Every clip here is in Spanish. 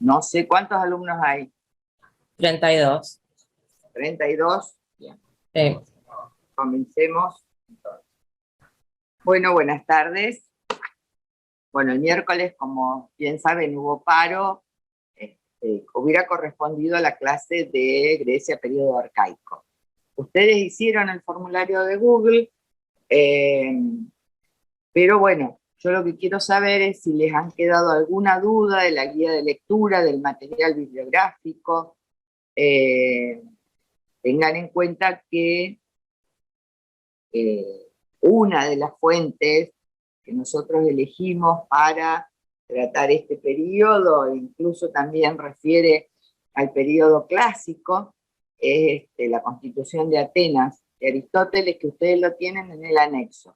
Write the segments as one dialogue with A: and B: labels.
A: No sé cuántos alumnos hay.
B: 32.
A: 32. Bien.
B: Sí.
A: Comencemos. Bueno, buenas tardes. Bueno, el miércoles, como bien saben, hubo paro. Hubiera correspondido a la clase de Grecia, periodo arcaico. Ustedes hicieron el formulario de Google, pero bueno, yo lo que quiero saber es si les han quedado alguna duda de la guía de lectura, del material bibliográfico. Tengan en cuenta que una de las fuentes que nosotros elegimos para tratar este periodo, incluso también refiere al periodo clásico, es la Constitución de Atenas de Aristóteles, que ustedes lo tienen en el anexo.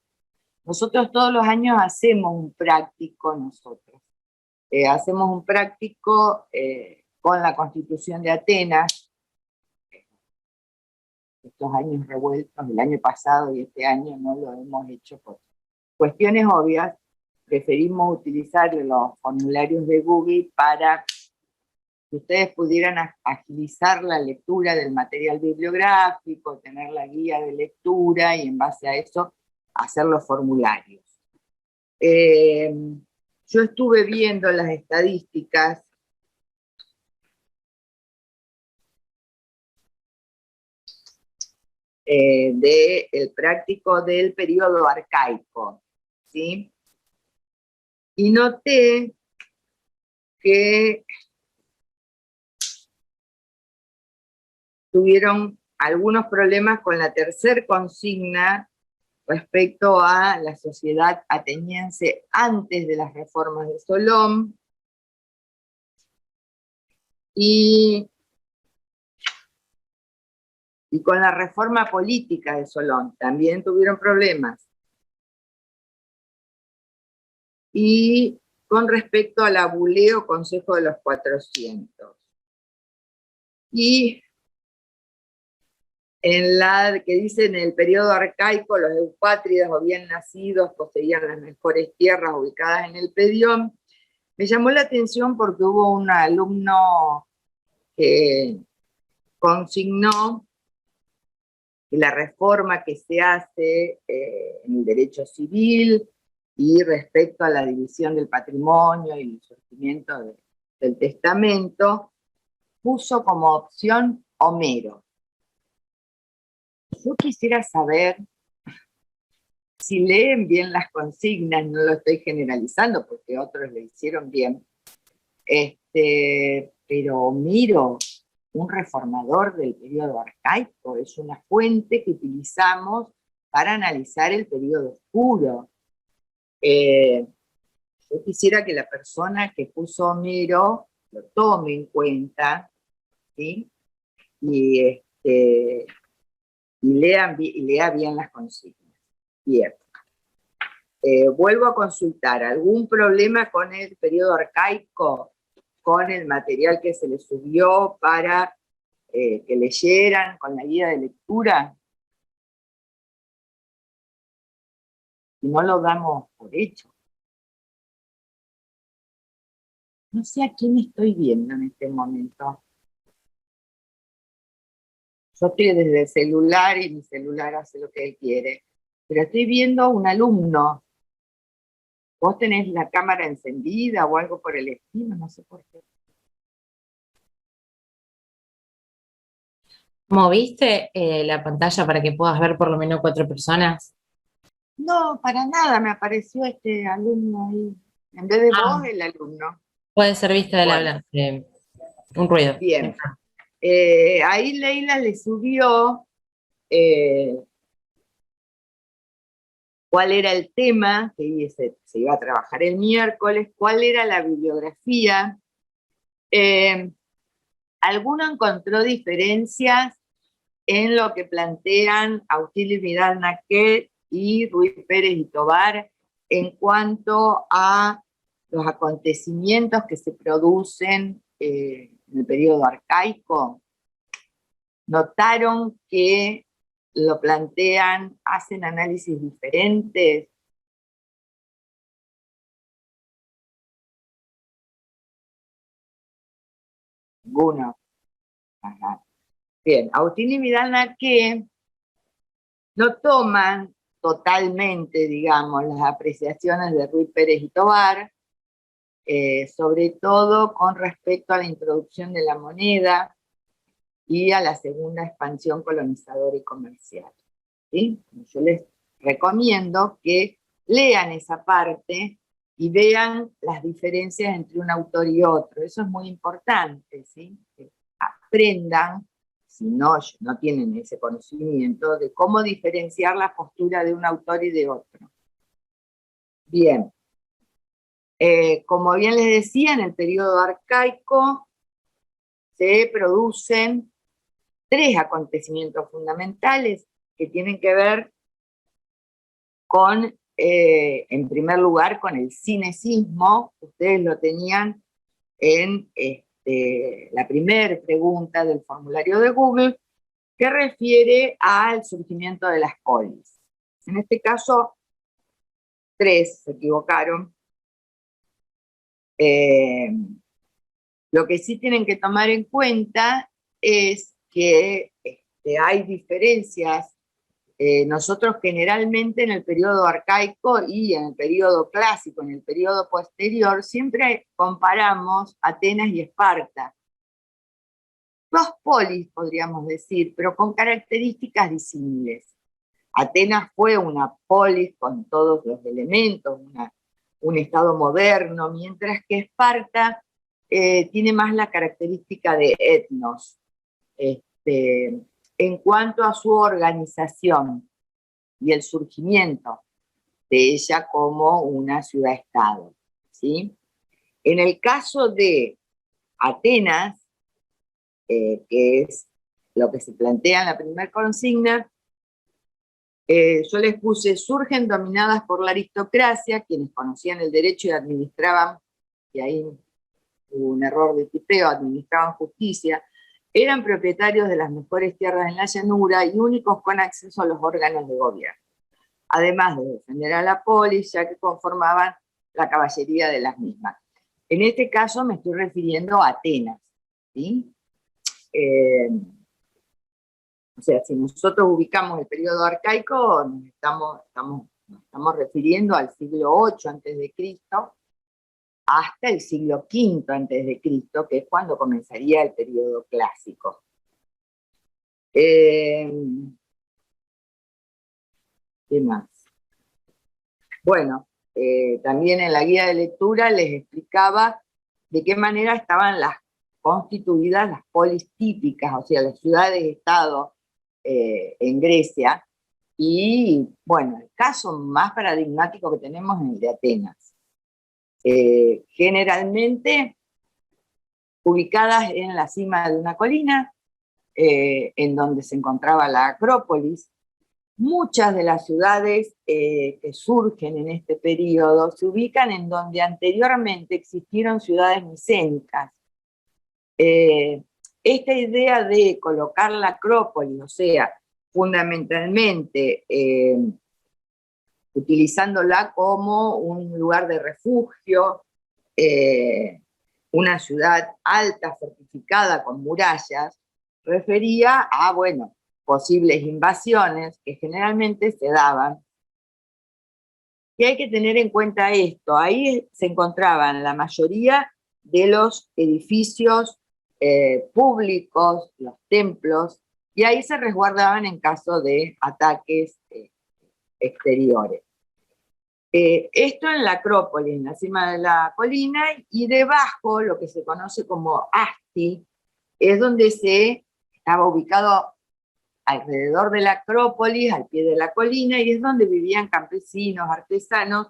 A: Nosotros todos los años hacemos un práctico hacemos un práctico con la Constitución de Atenas. Estos años revueltos, el año pasado y este año no lo hemos hecho por cuestiones obvias. Preferimos utilizar los formularios de Google para que ustedes pudieran agilizar la lectura del material bibliográfico, tener la guía de lectura y en base a eso hacer los formularios. Yo estuve viendo las estadísticas del práctico del periodo arcaico, ¿sí? Y noté que tuvieron algunos problemas con la tercer consigna respecto a la sociedad ateniense antes de las reformas de Solón y con la reforma política de Solón también tuvieron problemas. Y con respecto al abuleo Consejo de los 400. Y en la que dice en el periodo arcaico, los eupátridas o bien nacidos poseían las mejores tierras ubicadas en el Pedión. Me llamó la atención porque hubo un alumno que consignó que la reforma que se hace en el derecho civil y respecto a la división del patrimonio y el surgimiento del testamento, puso como opción Homero. Yo quisiera saber si leen bien las consignas, no lo estoy generalizando porque otros lo hicieron bien, pero Homero, un reformador del periodo arcaico, es una fuente que utilizamos para analizar el periodo oscuro. Yo quisiera que la persona que puso Homero lo tome en cuenta, ¿sí? Y lea bien las consignas. Bien. Vuelvo a consultar. ¿Algún problema con el periodo arcaico? Con el material que se les subió para que leyeran, con la guía de lectura? Y no lo damos por hecho. No sé a quién estoy viendo en este momento. Yo estoy desde el celular y mi celular hace lo que él quiere. Pero estoy viendo a un alumno. ¿Vos tenés la cámara encendida o algo por el estilo? No sé por qué.
B: ¿Moviste la pantalla para que puedas ver por lo menos 4 personas?
A: No, para nada, me apareció este alumno ahí. En vez de vos, el alumno.
B: Puede ser vista del
A: Bueno,
B: habla. Un ruido.
A: bien. Ahí Leila le subió cuál era el tema que se iba a trabajar el miércoles, cuál era la bibliografía. Alguno encontró diferencias en lo que plantean Auxilio Vidal-Naquet y Ruiz Pérez y Tobar en cuanto a los acontecimientos que se producen en el periodo arcaico. Notaron que lo plantean, hacen análisis diferentes. Ninguno. Ajá. Bien, Agustín y Vidal Naqué no toman totalmente, digamos, las apreciaciones de Ruy Pérez y Tobar, sobre todo con respecto a la introducción de la moneda y a la segunda expansión colonizadora y comercial. ¿Sí? Yo les recomiendo que lean esa parte y vean las diferencias entre un autor y otro. Eso es muy importante, ¿sí? Que aprendan, si no, no tienen ese conocimiento, de cómo diferenciar la postura de un autor y de otro. Bien. Como bien les decía, en el periodo arcaico se producen 3 acontecimientos fundamentales que tienen que ver con, en primer lugar, con el cinecismo. Ustedes lo tenían en la primera pregunta del formulario de Google, que refiere al surgimiento de las polis. En este caso, 3 se equivocaron. Lo que sí tienen que tomar en cuenta es que hay diferencias. Nosotros generalmente en el periodo arcaico y en el periodo clásico, en el periodo posterior, siempre comparamos Atenas y Esparta. 2 polis, podríamos decir, pero con características disímiles. Atenas fue una polis con todos los elementos, un estado moderno, mientras que Esparta tiene más la característica de etnos. En cuanto a su organización y el surgimiento de ella como una ciudad-estado, ¿sí? En el caso de Atenas, que es lo que se plantea en la primera consigna, yo les puse: surgen dominadas por la aristocracia, quienes conocían el derecho y administraban, y ahí hubo un error de tipeo, administraban justicia, eran propietarios de las mejores tierras en la llanura y únicos con acceso a los órganos de gobierno, además de defender a la polis, ya que conformaban la caballería de las mismas. En este caso me estoy refiriendo a Atenas, ¿sí? O sea, si nosotros ubicamos el periodo arcaico, nos estamos refiriendo al siglo VIII a.C. hasta el siglo V a.C., que es cuando comenzaría el periodo clásico. ¿Qué más? Bueno, también en la guía de lectura les explicaba de qué manera estaban constituidas las polis típicas, o sea, las ciudades-estado en Grecia, y bueno, el caso más paradigmático que tenemos es el de Atenas. Generalmente ubicadas en la cima de una colina, en donde se encontraba la Acrópolis. Muchas de las ciudades que surgen en este periodo se ubican en donde anteriormente existieron ciudades micénicas. Esta idea de colocar la Acrópolis, o sea, fundamentalmente utilizándola como un lugar de refugio, una ciudad alta, fortificada, con murallas, refería a, bueno, posibles invasiones que generalmente se daban. Y hay que tener en cuenta esto: ahí se encontraban la mayoría de los edificios públicos, los templos, y ahí se resguardaban en caso de ataques exteriores. Esto en la Acrópolis, en la cima de la colina, y debajo, lo que se conoce como Asti, es donde estaba ubicado alrededor de la Acrópolis, al pie de la colina, y es donde vivían campesinos, artesanos,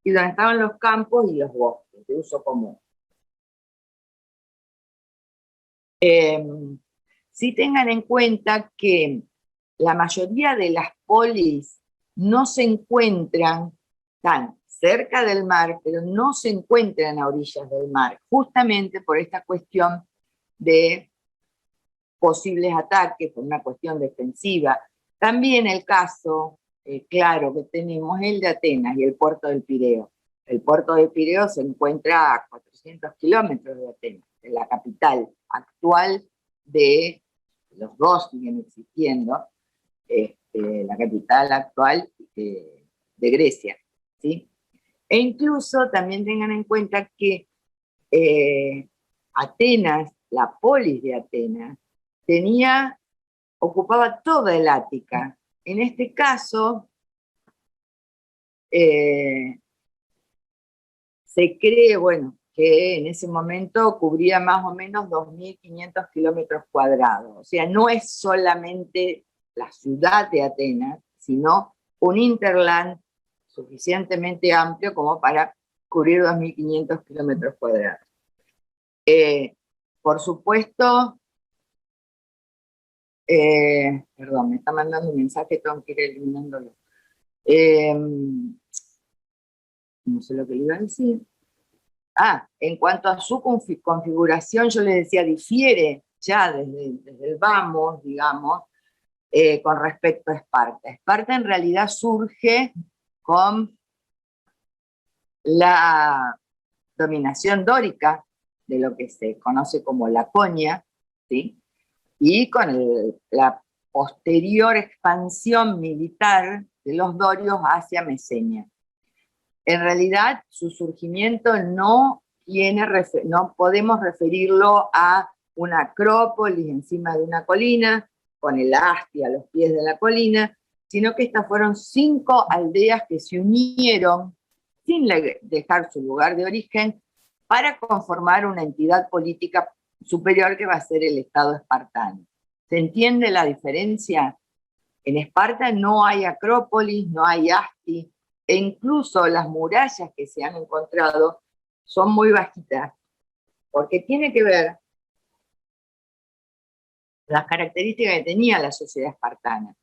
A: y donde estaban los campos y los bosques de uso común. Sí tengan en cuenta que la mayoría de las polis no se encuentran tan cerca del mar, pero no se encuentran a orillas del mar, justamente por esta cuestión de posibles ataques, por una cuestión defensiva. También el caso claro que tenemos es el de Atenas y el puerto del Pireo. El puerto del Pireo se encuentra a 400 kilómetros de Atenas, de la capital. actual de, los dos siguen existiendo, la capital actual de Grecia, ¿sí? E incluso también tengan en cuenta que Atenas, la polis de Atenas, ocupaba toda el Ática. En este caso, se cree, bueno, que en ese momento cubría más o menos 2.500 kilómetros cuadrados. O sea, no es solamente la ciudad de Atenas, sino un hinterland suficientemente amplio como para cubrir 2.500 kilómetros cuadrados. Por supuesto, perdón, me está mandando un mensaje, tengo que ir eliminándolo. No sé lo que le iba a decir. En cuanto a su configuración, yo les decía, difiere ya desde el vamos, digamos, con respecto a Esparta. Esparta en realidad surge con la dominación dórica de lo que se conoce como Laconia, ¿sí? Y con la posterior expansión militar de los dorios hacia Mesenia. En realidad, su surgimiento no podemos referirlo a una acrópolis encima de una colina, con el Asti a los pies de la colina, sino que estas fueron 5 aldeas que se unieron sin dejar su lugar de origen para conformar una entidad política superior que va a ser el Estado espartano. ¿Se entiende la diferencia? En Esparta no hay acrópolis, no hay Asti, e incluso las murallas que se han encontrado son muy bajitas, porque tiene que ver las características que tenía la sociedad espartana.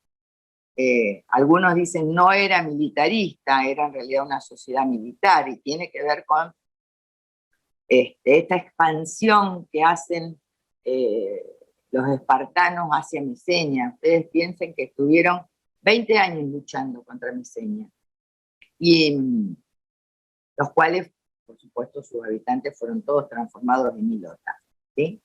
A: Algunos dicen no era militarista, era en realidad una sociedad militar, y tiene que ver con esta expansión que hacen los espartanos hacia Mesenia. Ustedes piensen que estuvieron 20 años luchando contra Mesenia, y los cuales, por supuesto, sus habitantes fueron todos transformados en ilotas, ¿sí?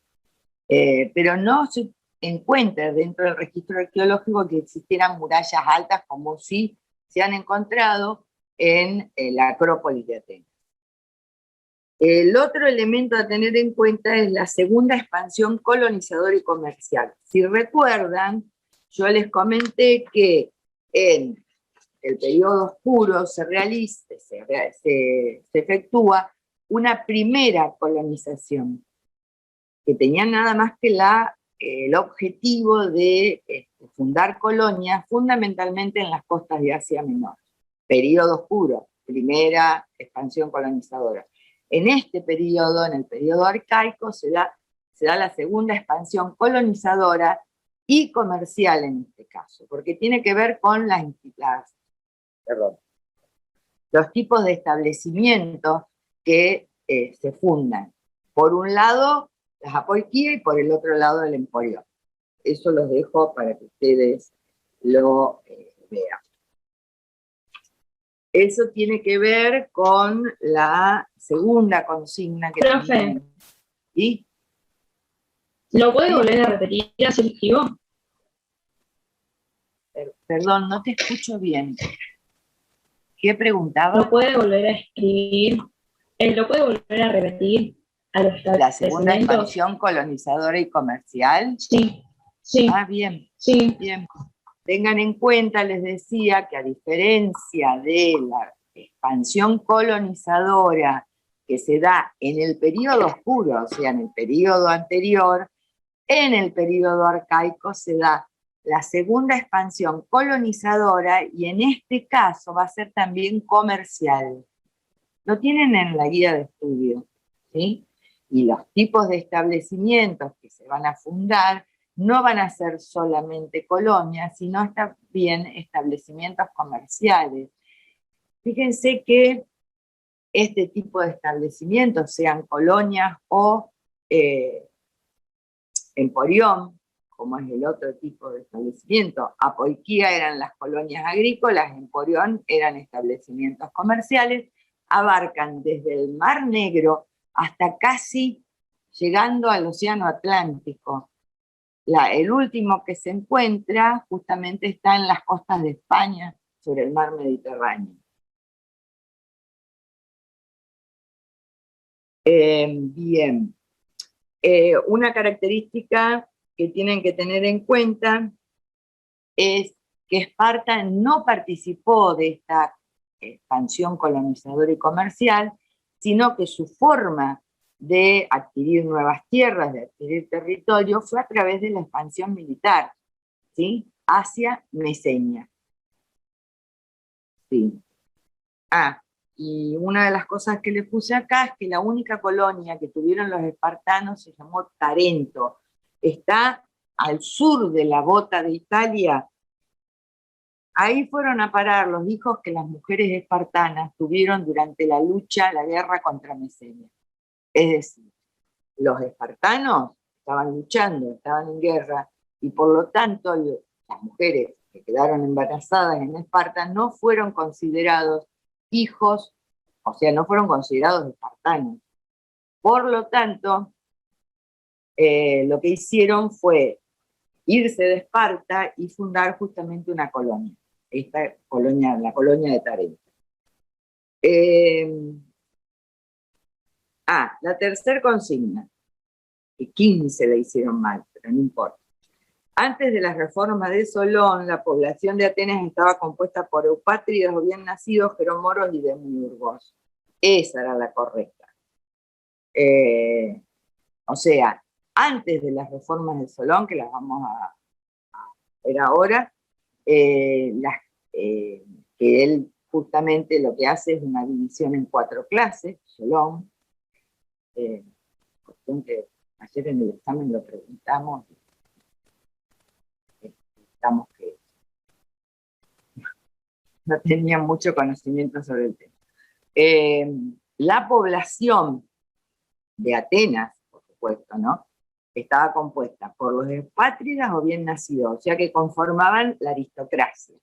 A: Pero no se encuentra dentro del registro arqueológico que existieran murallas altas como sí se han encontrado en la Acrópolis de Atenas. El otro elemento a tener en cuenta es la segunda expansión colonizadora y comercial. Si recuerdan, yo les comenté que en el periodo oscuro se efectúa una primera colonización que tenía nada más que el objetivo de fundar colonias fundamentalmente en las costas de Asia Menor. Periodo oscuro, primera expansión colonizadora. En este periodo, en el periodo arcaico, se da la segunda expansión colonizadora y comercial en este caso, porque tiene que ver con los tipos de establecimientos que se fundan. Por un lado, las apoiquías, y por el otro lado, el emporión. Eso los dejo para que ustedes lo vean. Eso tiene que ver con la segunda consigna que
C: Profe,
A: ¿y?
C: ¿lo puede volver a repetir así lo escribo?
A: Perdón, no te escucho bien. ¿Qué preguntaba?
C: ¿Lo puede volver a escribir? ¿Lo puede volver a repetir a los establecimientos?
A: ¿La segunda expansión colonizadora y comercial?
C: Sí, sí.
A: Bien.
C: Sí.
A: Bien. Tengan en cuenta, les decía, que a diferencia de la expansión colonizadora que se da en el periodo oscuro, o sea, en el periodo anterior, en el periodo arcaico se da la segunda expansión colonizadora, y en este caso va a ser también comercial. Lo tienen en la guía de estudio, ¿sí? Y los tipos de establecimientos que se van a fundar no van a ser solamente colonias, sino también establecimientos comerciales. Fíjense que este tipo de establecimientos, sean colonias o emporión, como es el otro tipo de establecimiento, apoiquía eran las colonias agrícolas, emporión eran establecimientos comerciales, abarcan desde el Mar Negro hasta casi llegando al Océano Atlántico. El último que se encuentra justamente está en las costas de España, sobre el mar Mediterráneo. Bien. Una característica que tienen que tener en cuenta es que Esparta no participó de esta expansión colonizadora y comercial, sino que su forma de adquirir nuevas tierras, de adquirir territorio, fue a través de la expansión militar, ¿sí? Hacia Mesenia. Sí. Y una de las cosas que le puse acá es que la única colonia que tuvieron los espartanos se llamó Tarento. Está al sur de la bota de Italia. Ahí fueron a parar los hijos que las mujeres espartanas tuvieron durante la lucha, la guerra contra Mesenia. Es decir, los espartanos estaban luchando, estaban en guerra, y por lo tanto las mujeres que quedaron embarazadas en Esparta no fueron considerados hijos, o sea, no fueron considerados espartanos. Por lo tanto, lo que hicieron fue irse de Esparta y fundar justamente una colonia, esta colonia, la colonia de Tarento. La tercera consigna, que 15 le hicieron mal, pero no importa. Antes de las reformas de Solón, la población de Atenas estaba compuesta por eupátridas o bien nacidos, geromoros y demiurgos. Esa era la correcta. O sea, antes de las reformas de Solón, que las vamos a ver ahora, que él justamente lo que hace es una división en 4 clases, Solón, cuestión que ayer en el examen lo preguntamos, estamos que no tenían mucho conocimiento sobre el tema. La población de Atenas, por supuesto, ¿no? Estaba compuesta por los espátridas o bien nacidos, o sea que conformaban la aristocracia.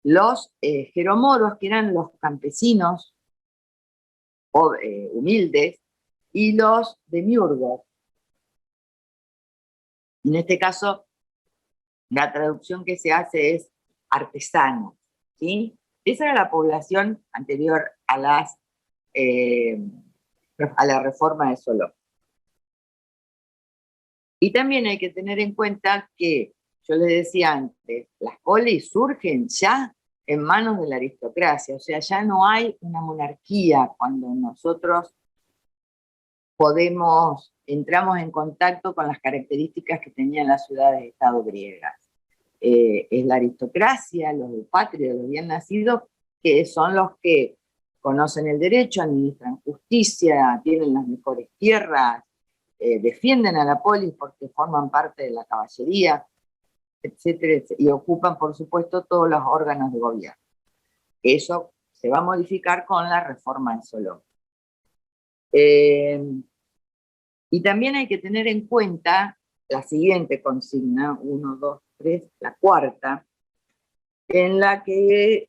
A: Los geromoros, que eran los campesinos humildes, y los demiurgos. En este caso, la traducción que se hace es artesanos, ¿sí? Esa era la población anterior a la reforma de Solón. Y también hay que tener en cuenta que, yo les decía antes, las polis surgen ya en manos de la aristocracia, o sea, ya no hay una monarquía cuando nosotros entramos en contacto con las características que tenían las ciudades-estado griegas. Es la aristocracia, los eupátridas, los bien nacidos, que son los que conocen el derecho, administran justicia, tienen las mejores tierras, defienden a la polis porque forman parte de la caballería, etcétera, etcétera, y ocupan, por supuesto, todos los órganos de gobierno. Eso se va a modificar con la reforma de Solón. Y también hay que tener en cuenta la siguiente consigna, 1, 2, 3, la cuarta, en la que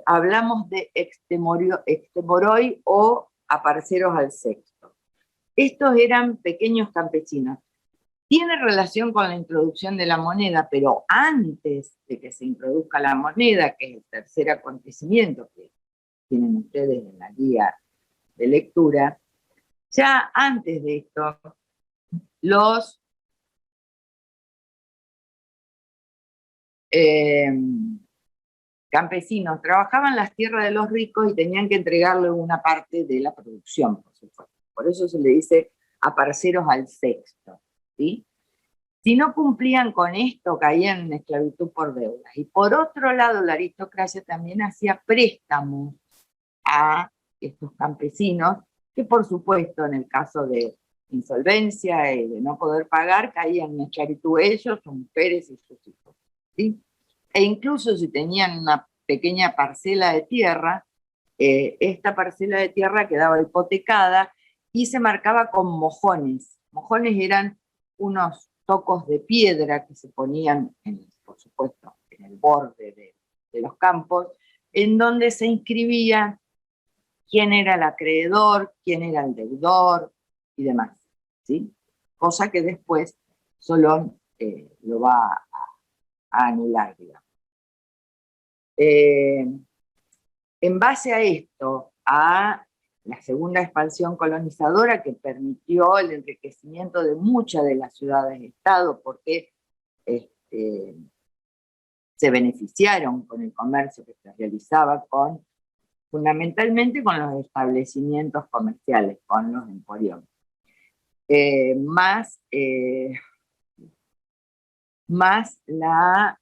A: hablamos de extemoroi o aparceros al sexto. Estos eran pequeños campesinos. Tiene relación con la introducción de la moneda, pero antes de que se introduzca la moneda, que es el tercer acontecimiento que tienen ustedes en la guía de lectura, ya antes de esto, los campesinos trabajaban las tierras de los ricos y tenían que entregarle una parte de la producción, por supuesto. Por eso se le dice aparceros al sexto, ¿sí? Si no cumplían con esto, caían en esclavitud por deudas. Y por otro lado, la aristocracia también hacía préstamos a estos campesinos, que por supuesto, en el caso de insolvencia y de no poder pagar, caían en esclavitud ellos, sus mujeres y sus hijos, ¿sí? E incluso si tenían una pequeña parcela de tierra, esta parcela de tierra quedaba hipotecada y se marcaba con mojones. Mojones eran unos tocos de piedra que se ponían, por supuesto, en el borde de los campos, en donde se inscribía quién era el acreedor, quién era el deudor y demás. ¿sí? Cosa que después Solón lo va a anular, digamos. En base a esto, a la segunda expansión colonizadora que permitió el enriquecimiento de muchas de las ciudades-estado, porque se beneficiaron con el comercio que se realizaba fundamentalmente con los establecimientos comerciales, con los emporios. Más la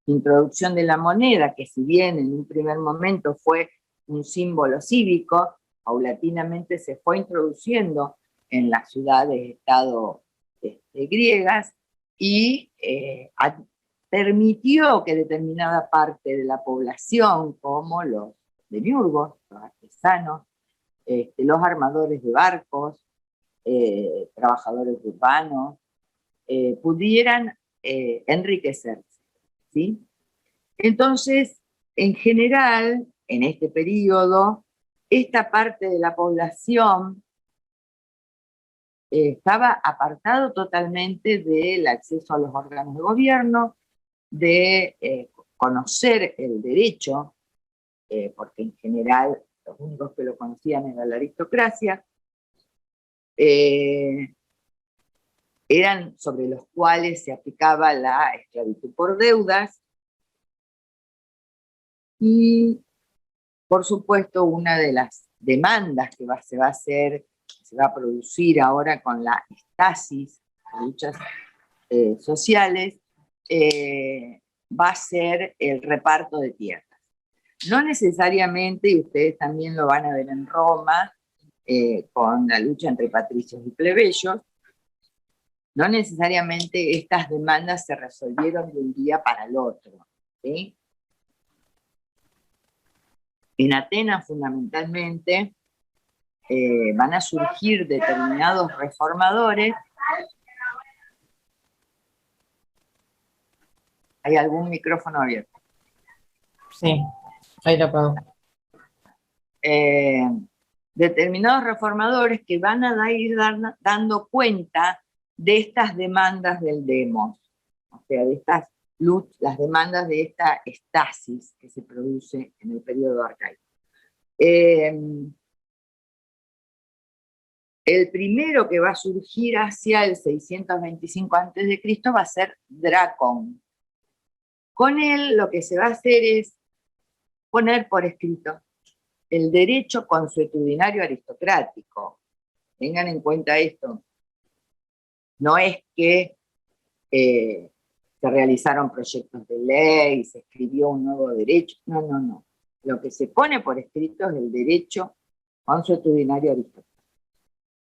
A: introducción de la moneda, que si bien en un primer momento fue un símbolo cívico, paulatinamente se fue introduciendo en las ciudades-estado griegas y permitió que determinada parte de la población, como los demiurgos, los artesanos, los armadores de barcos, trabajadores urbanos, pudieran enriquecerse, ¿sí? Entonces, en general, en este periodo, esta parte de la población estaba apartado totalmente del acceso a los órganos de gobierno, de conocer el derecho, porque en general los únicos que lo conocían era la aristocracia, eran sobre los cuales se aplicaba la esclavitud por deudas, y por supuesto una de las demandas que se va a producir ahora con la estasis, las luchas sociales, va a ser el reparto de tierras. No necesariamente, y ustedes también lo van a ver en Roma, con la lucha entre patricios y plebeyos, no necesariamente estas demandas se resolvieron de un día para el otro, ¿sí? En Atenas, fundamentalmente, van a surgir determinados reformadores. ¿Hay algún micrófono abierto?
B: Sí, ahí lo apago.
A: Determinados reformadores que van a ir dando cuenta de estas demandas del demos, o sea, de las demandas de esta estasis que se produce en el periodo arcaico. El primero que va a surgir hacia el 625 a.C. va a ser Dracón. Con él lo que se va a hacer es poner por escrito el derecho consuetudinario aristocrático. Tengan en cuenta esto. No es que se realizaron proyectos de ley, se escribió un nuevo derecho. No, no, no. Lo que se pone por escrito es el derecho consuetudinario aristocrático.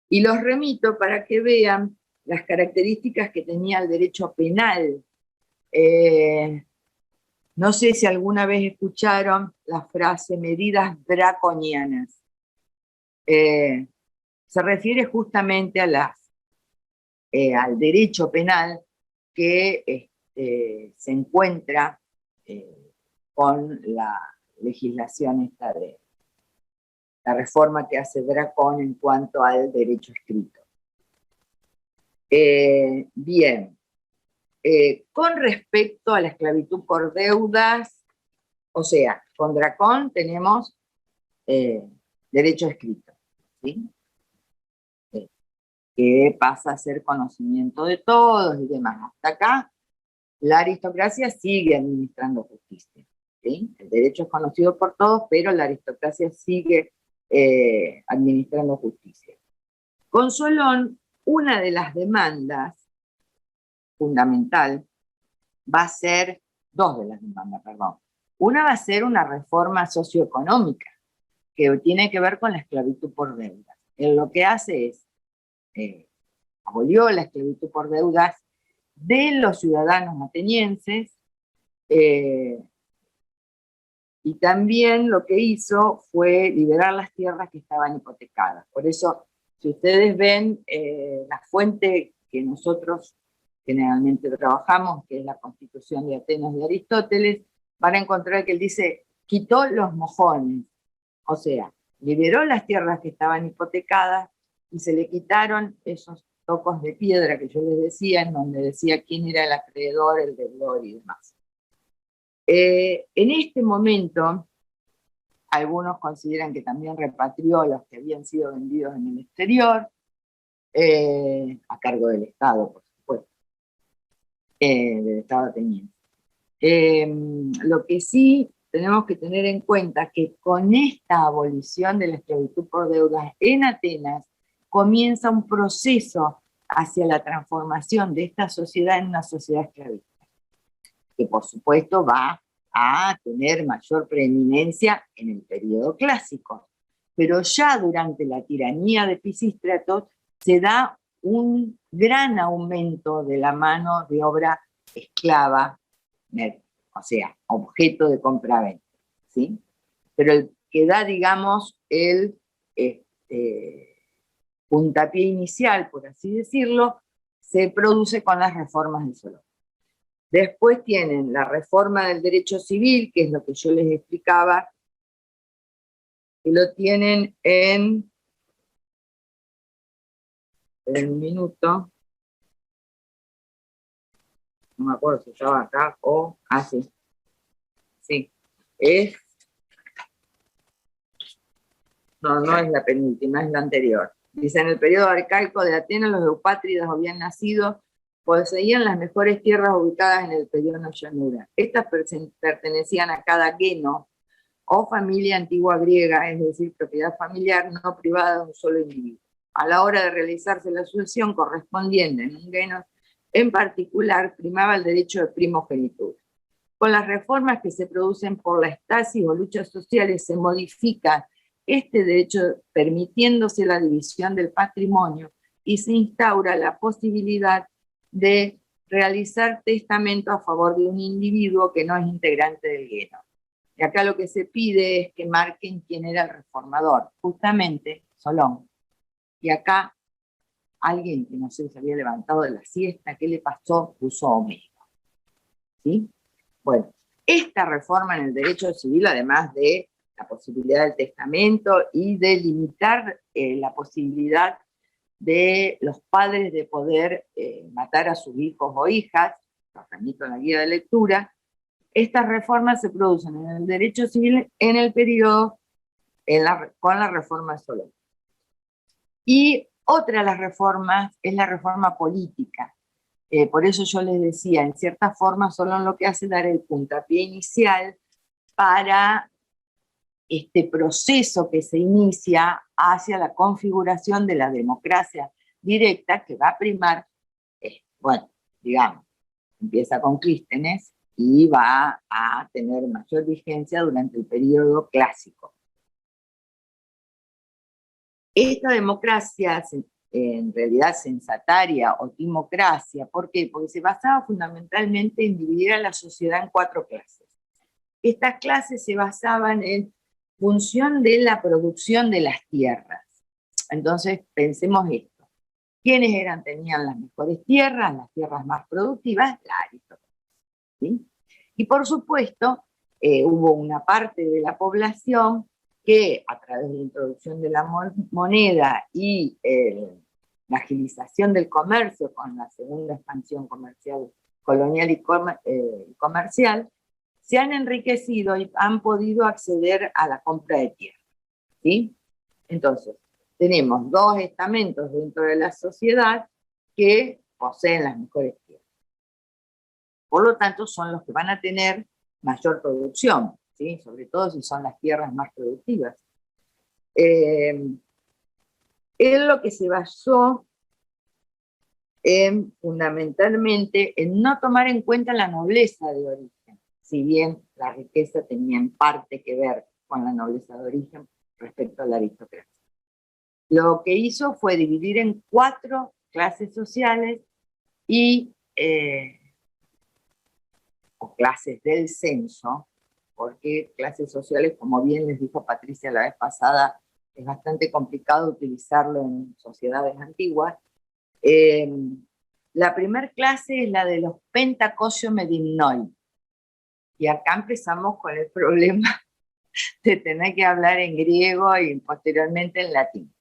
A: Y los remito para que vean las características que tenía el derecho penal. No sé si alguna vez escucharon la frase medidas draconianas. Se refiere justamente a al derecho penal que se encuentra con la legislación esta de la reforma que hace Dracón en cuanto al derecho escrito. Bien, con respecto a la esclavitud por deudas, o sea, con Dracón tenemos derecho escrito, ¿sí? Que pasa a ser conocimiento de todos y demás. Hasta acá, la aristocracia sigue administrando justicia, ¿sí? El derecho es conocido por todos, pero la aristocracia sigue administrando justicia. Con Solón, una de las demandas fundamental va a ser, dos de las demandas, perdón. Una va a ser una reforma socioeconómica, que tiene que ver con la esclavitud por deudas. Él lo que hace es, abolió la esclavitud por deudas de los ciudadanos atenienses, y también lo que hizo fue liberar las tierras que estaban hipotecadas. Por eso, si ustedes ven la fuente que nosotros generalmente trabajamos, que es la Constitución de Atenas de Aristóteles, van a encontrar que él dice, quitó los mojones, o sea, liberó las tierras que estaban hipotecadas y se le quitaron esos tocos de piedra que yo les decía, en donde decía quién era el acreedor, el deudor y demás. En este momento, algunos consideran que también repatrió los que habían sido vendidos en el exterior, a cargo del Estado, por supuesto, del Estado ateniense. Lo que sí tenemos que tener en cuenta que con esta abolición de la esclavitud por deudas en Atenas comienza un proceso hacia la transformación de esta sociedad en una sociedad esclavista, que por supuesto va a tener mayor preeminencia en el periodo clásico, pero ya durante la tiranía de Pisístrato se da un gran aumento de la mano de obra esclava, o sea, objeto de compraventa, ¿sí? Pero el que da, digamos, el puntapié inicial, por así decirlo, se produce con las reformas de Solón. Después tienen la reforma del derecho civil, que es lo que yo les explicaba, que lo tienen en un minuto, no me acuerdo si estaba acá o así. Sí, no es la penúltima, es la anterior. Dice, en el periodo arcaico de Atenas, los eupátridas o bien nacidos poseían las mejores tierras ubicadas en el periodo de llanura. Estas pertenecían a cada geno o familia antigua griega, es decir, propiedad familiar no privada de un solo individuo. A la hora de realizarse la sucesión correspondiente en un geno en particular, primaba el derecho de primogenitura. Con las reformas que se producen por la estasis o luchas sociales se modifica este derecho permitiéndose la división del patrimonio y se instaura la posibilidad de realizar testamento a favor de un individuo que no es integrante del geno. Y acá lo que se pide es que marquen quién era el reformador, justamente Solón. Y acá alguien que no sé, se había levantado de la siesta, ¿qué le pasó? Puso Homero. ¿Sí? Bueno, esta reforma en el derecho civil, además de la posibilidad del testamento y de limitar la posibilidad de los padres de poder matar a sus hijos o hijas, lo remito en la guía de lectura, estas reformas se producen en el derecho civil en el periodo con la reforma de Solón. Y otra de las reformas es la reforma política. Por eso yo les decía, en cierta forma Solón lo que hace es dar el puntapié inicial para este proceso que se inicia hacia la configuración de la democracia directa que va a primar, bueno, digamos, empieza con Clístenes y va a tener mayor vigencia durante el periodo clásico. Esta democracia, en realidad sensataria o timocracia, ¿por qué? Porque se basaba fundamentalmente en dividir a la sociedad en 4 clases. Estas clases se basaban en función de la producción de las tierras. Entonces, pensemos esto. ¿Quiénes tenían las mejores tierras, las tierras más productivas? La aristocracia. ¿Sí? Y por supuesto, hubo una parte de la población que a través de la introducción de la moneda y la agilización del comercio con la segunda expansión comercial, colonial y comercial, se han enriquecido y han podido acceder a la compra de tierra. ¿Sí? Entonces, tenemos 2 estamentos dentro de la sociedad que poseen las mejores tierras. Por lo tanto, son los que van a tener mayor producción, ¿sí? Sobre todo si son las tierras más productivas. Es lo que se basó fundamentalmente en no tomar en cuenta la nobleza de origen, si bien la riqueza tenía en parte que ver con la nobleza de origen respecto a la aristocracia. Lo que hizo fue dividir en 4 clases sociales y o clases del censo, porque clases sociales, como bien les dijo Patricia la vez pasada, es bastante complicado utilizarlo en sociedades antiguas. La primera clase es la de los pentacosio medimnoi. Y acá empezamos con el problema de tener que hablar en griego y posteriormente en latín.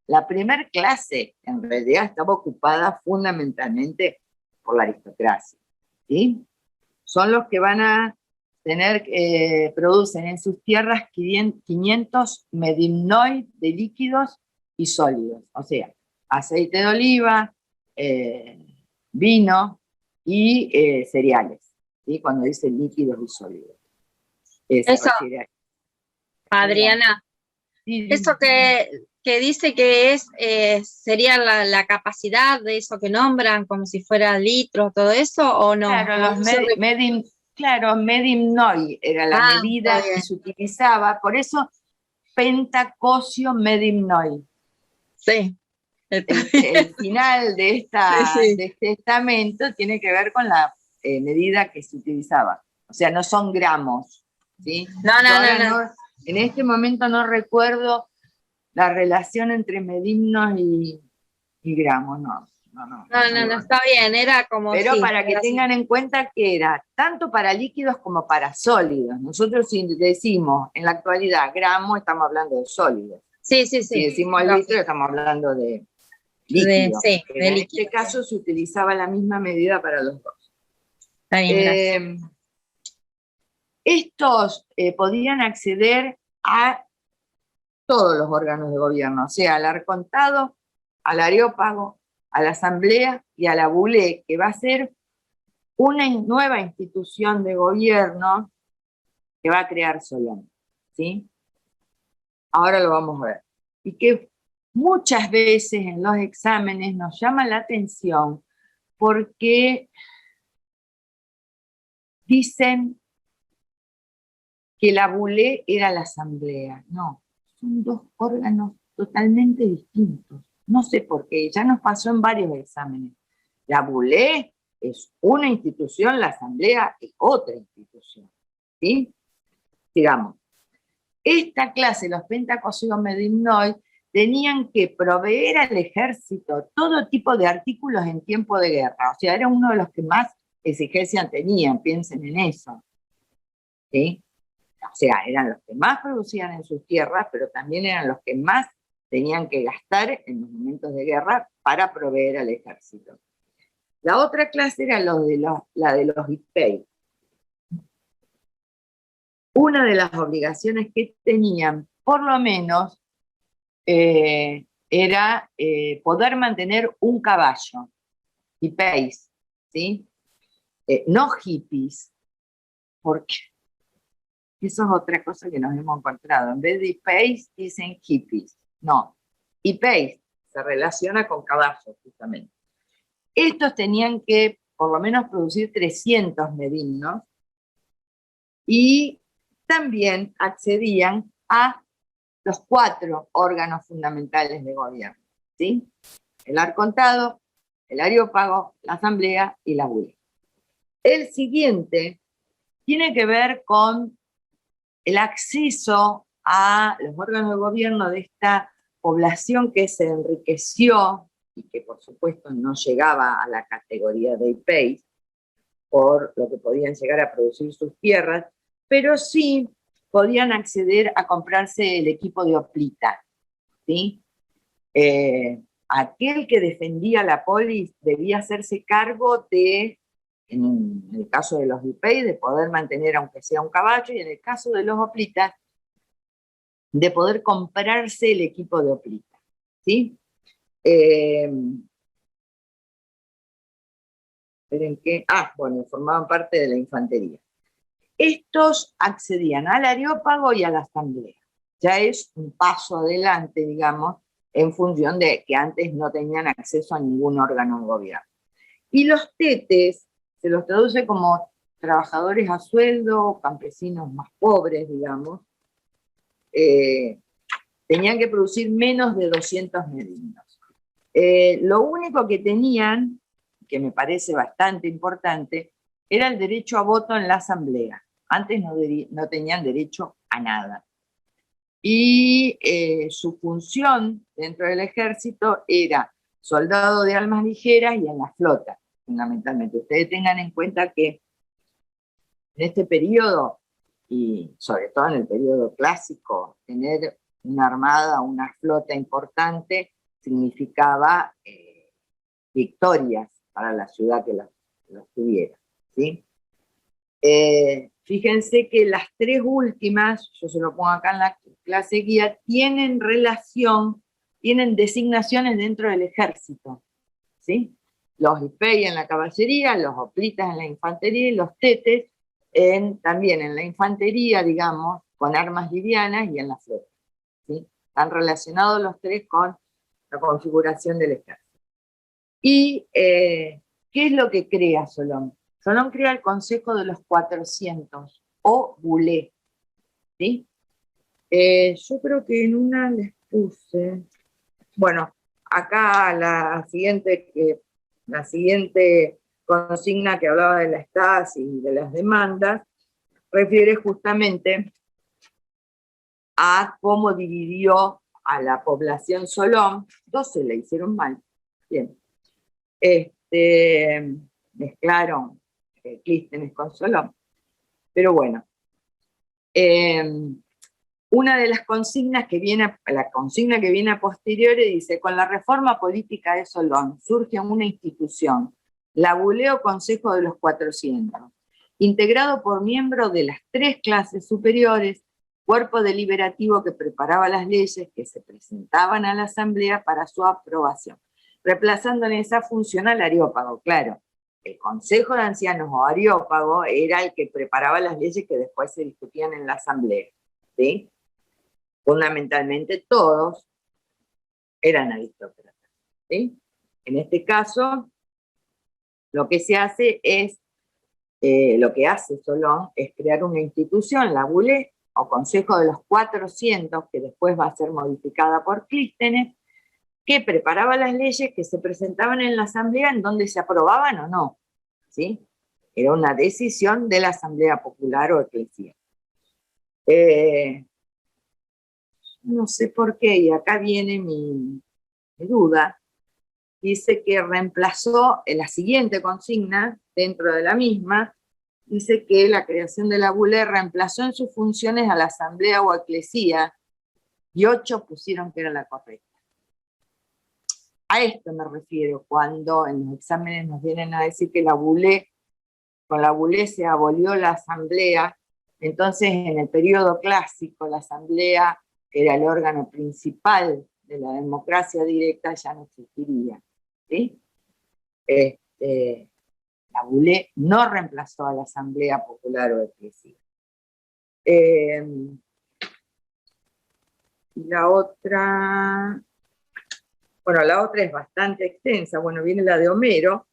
A: la primer clase en realidad estaba ocupada fundamentalmente por la aristocracia, ¿sí? Son los que van a tener, producen en sus tierras 500 medimnoi de líquidos y sólidos, o sea, aceite de oliva, vino y cereales, ¿sí? Cuando dice líquidos y sólidos. Se
D: Eso,
A: refiere a...
D: Adriana,
A: Sí,
D: eso que dice que es sería la capacidad de eso que nombran, como si fuera litros, todo eso, ¿o no?
A: claro,
D: ¿O
A: los
D: no se
A: claro, medimnoi era la
D: está
A: medida
D: bien.
A: que se utilizaba, por eso pentacosio medimnoi.
D: Sí.
A: El final de,
D: Sí, sí.
A: de este estamento tiene que ver con la medida que se utilizaba. O sea, no son gramos, ¿sí?
D: No,
A: Yo
D: no,
A: ahora
D: no, no.
A: en este momento no recuerdo la relación entre medimnos y gramos, no.
D: No, está bien, era como
A: Pero
D: sí.
A: para que tengan en cuenta que era tanto para líquidos como para sólidos. Nosotros si decimos en la actualidad gramo, estamos hablando de sólidos.
D: Sí.
A: Si decimos litro, estamos hablando de líquido.
D: Sí, de
A: En
D: líquido.
A: este caso se utilizaba la misma medida para los dos.
D: Está bien, gracias.
A: Estos podían acceder a todos los órganos de gobierno, o sea, al arcontado, al areópago, a la asamblea y a la bulé, que va a ser una nueva institución de gobierno que va a crear Solón, ¿sí? Ahora lo vamos a ver. Y que muchas veces en los exámenes nos llama la atención porque dicen que la bulé era la asamblea. No, son dos órganos totalmente distintos. No sé por qué, ya nos pasó en varios exámenes. La bulé es una institución, la asamblea es otra institución, ¿sí? Digamos, esta clase, los pentacósigos medimnoi, tenían que proveer al ejército todo tipo de artículos en tiempo de guerra. O sea, era uno de los que más exigencia tenían, piensen en eso, ¿sí? O sea, eran los que más producían en sus tierras, pero también eran los que más tenían que gastar en los momentos de guerra para proveer al ejército. La otra clase era la de los IPEI. Una de las obligaciones que tenían, por lo menos, era poder mantener un caballo, IPEIs, ¿sí? No hippies, porque eso es otra cosa que nos hemos encontrado. En vez de IPEIs dicen hippies. No, IPEIs se relaciona con caballos, justamente. Estos tenían que por lo menos producir 300 medimnos y también accedían a los 4 órganos fundamentales de gobierno, ¿sí? El arcontado, el areópago, la asamblea y la bulé. El siguiente tiene que ver con el acceso a los órganos de gobierno de esta población que se enriqueció y que por supuesto no llegaba a la categoría de IPEI por lo que podían llegar a producir sus tierras, pero sí podían acceder a comprarse el equipo de hoplita, ¿sí? Aquel que defendía la polis debía hacerse cargo de, en el caso de los IPEI, de poder mantener aunque sea un caballo, y en el caso de los hoplitas, de poder comprarse el equipo de hoplita, ¿sí? Esperen que, bueno, formaban parte de la infantería. Estos accedían al areópago y a la asamblea. Ya es un paso adelante, digamos, en función de que antes no tenían acceso a ningún órgano de gobierno. Y los tetes se los traduce como trabajadores a sueldo, campesinos más pobres, digamos, tenían que producir menos de 200 medimnos. Lo único que tenían, que me parece bastante importante, era el derecho a voto en la asamblea. Antes no tenían derecho a nada. Y su función dentro del ejército era soldado de armas ligeras y en la flota, fundamentalmente. Ustedes tengan en cuenta que en este periodo, y sobre todo en el periodo clásico, tener una armada, una flota importante, significaba victorias para la ciudad que las tuviera, ¿sí? Fíjense que las tres últimas, yo se lo pongo acá en la clase guía, tienen relación, tienen designaciones dentro del ejército, ¿sí? Los hipei en la caballería, los hoplitas en la infantería y los tetes también en la infantería, digamos, con armas livianas y en la flota, ¿sí? Están relacionados los tres con la configuración del ejército. ¿Y qué es lo que crea Solón? Solón crea el Consejo de los 400, o Boulé, ¿sí? Yo creo que en una les puse, bueno, acá la siguiente consigna que hablaba de la Stasi y de las demandas, refiere justamente a cómo dividió a la población Solón. 12 le hicieron mal, bien. Mezclaron Clístenes con Solón. Pero bueno, una de las consignas que viene, la consigna que viene a posteriori dice: con la reforma política de Solón surge una institución, la Boulé o Consejo de los 400, integrado por miembros de las tres clases superiores, cuerpo deliberativo que preparaba las leyes que se presentaban a la asamblea para su aprobación, reemplazando en esa función al areópago. Claro, el Consejo de Ancianos o areópago era el que preparaba las leyes que después se discutían en la asamblea, ¿sí? Fundamentalmente todos eran aristócratas, ¿sí? En este caso, lo que se hace es, lo que hace Solón es crear una institución, la Boulé, o Consejo de los 400, que después va a ser modificada por Clístenes, que preparaba las leyes que se presentaban en la asamblea, en donde se aprobaban o no, ¿sí? Era una decisión de la asamblea popular o eclesiástica. No sé por qué, y acá viene mi duda, dice que reemplazó en la siguiente consigna, dentro de la misma, dice que la creación de la Boulé reemplazó en sus funciones a la asamblea o eclesía, y 8 pusieron que era la correcta. A esto me refiero cuando en los exámenes nos vienen a decir que con la Boulé se abolió la asamblea. Entonces en el periodo clásico la asamblea, que era el órgano principal de la democracia directa, ya no existiría, ¿sí? La Boulé no reemplazó a la asamblea popular o eclesiástica. Y la otra es bastante extensa. Bueno, viene la de Homero,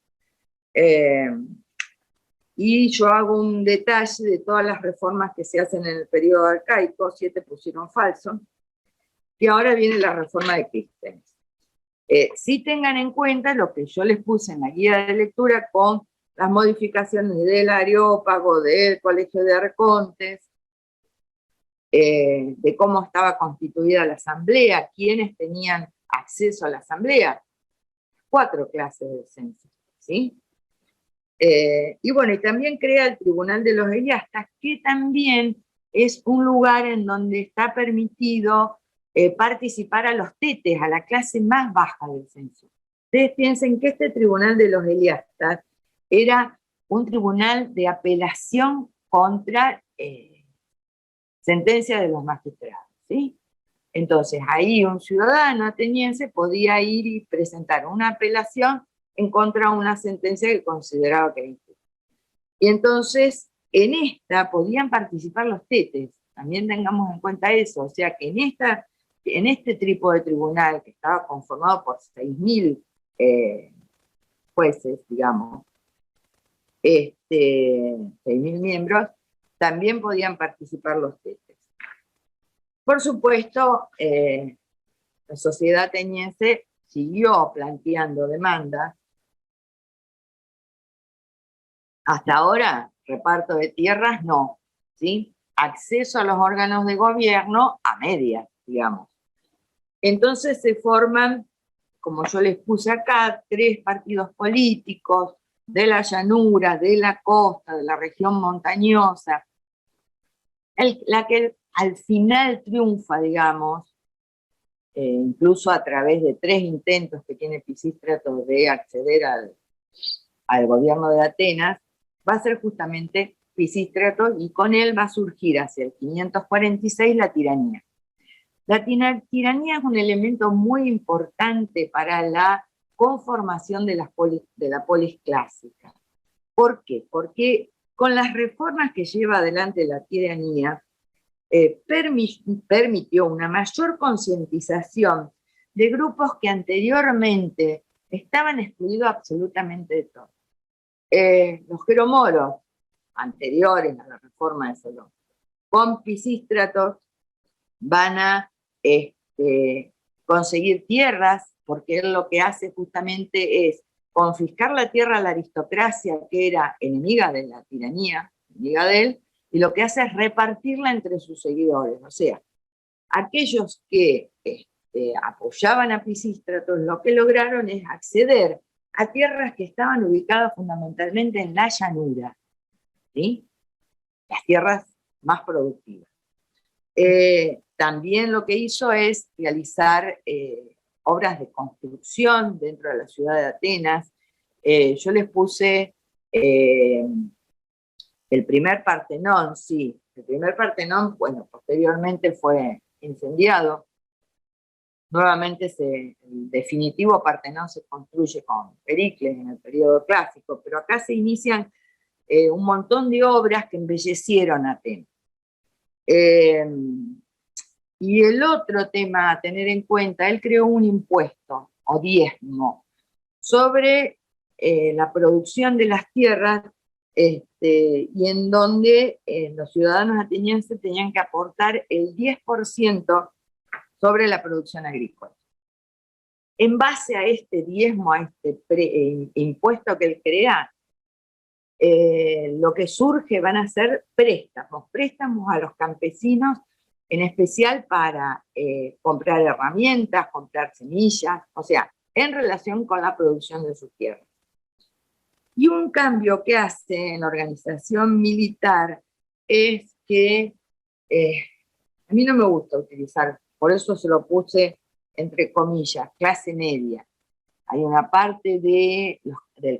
A: y yo hago un detalle de todas las reformas que se hacen en el periodo arcaico, 7 pusieron falso, y ahora viene la reforma de Clístenes. Sí tengan en cuenta lo que yo les puse en la guía de lectura con las modificaciones del areópago, del colegio de arcontes, de cómo estaba constituida la asamblea, quiénes tenían acceso a la asamblea, 4 clases de censo, ¿sí? Y bueno, y también crea el Tribunal de los Eliastas, que también es un lugar en donde está permitido participar a los tetes, a la clase más baja del censo. Ustedes piensen que este Tribunal de los Eliastas era un tribunal de apelación contra sentencias de los magistrados, ¿sí? Entonces ahí un ciudadano ateniense podía ir y presentar una apelación en contra de una sentencia que consideraba que era injusta. Y entonces en esta podían participar los tetes, también tengamos en cuenta eso, o sea que en este tipo de tribunal que estaba conformado por 6.000 jueces, digamos, 6.000 miembros, también podían participar los tetes. Por supuesto, la sociedad ateniense siguió planteando demandas. Hasta ahora, reparto de tierras no, ¿sí? Acceso a los órganos de gobierno a medias, digamos. Entonces se forman, como yo les puse acá, 3 partidos políticos de la llanura, de la costa, de la región montañosa. La que al final triunfa, digamos, incluso a través de 3 intentos que tiene Pisístrato de acceder al gobierno de Atenas, va a ser justamente Pisístrato, y con él va a surgir hacia el 546 la tiranía. La tiranía es un elemento muy importante para la conformación de la polis clásica. ¿Por qué? Porque con las reformas que lleva adelante la tiranía, permitió una mayor concientización de grupos que anteriormente estaban excluidos absolutamente de todo. Los jeromoros, anteriores a la reforma de Solón, con Pisístrato van a conseguir tierras, porque él lo que hace justamente es confiscar la tierra a la aristocracia, que era enemiga de la tiranía, enemiga de él, y lo que hace es repartirla entre sus seguidores. O sea, aquellos que apoyaban a Pisístrato, lo que lograron es acceder a tierras que estaban ubicadas fundamentalmente en la llanura, ¿sí? Las tierras más productivas. También lo que hizo es realizar obras de construcción dentro de la ciudad de Atenas. Yo les puse el primer Partenón, sí. El primer Partenón, bueno, posteriormente fue incendiado. Nuevamente el definitivo Partenón se construye con Pericles en el periodo clásico, pero acá se inician un montón de obras que embellecieron Atenas. Y el otro tema a tener en cuenta, él creó un impuesto o diezmo sobre la producción de las tierras, y en donde los ciudadanos atenienses tenían que aportar el 10% sobre la producción agrícola. En base a este diezmo, a este impuesto que él crea, lo que surge van a ser préstamos a los campesinos, en especial para comprar herramientas, comprar semillas, o sea, en relación con la producción de sus tierras. Y un cambio que hace en la organización militar es que a mí no me gusta utilizar, por eso se lo puse entre comillas, clase media. Hay una parte del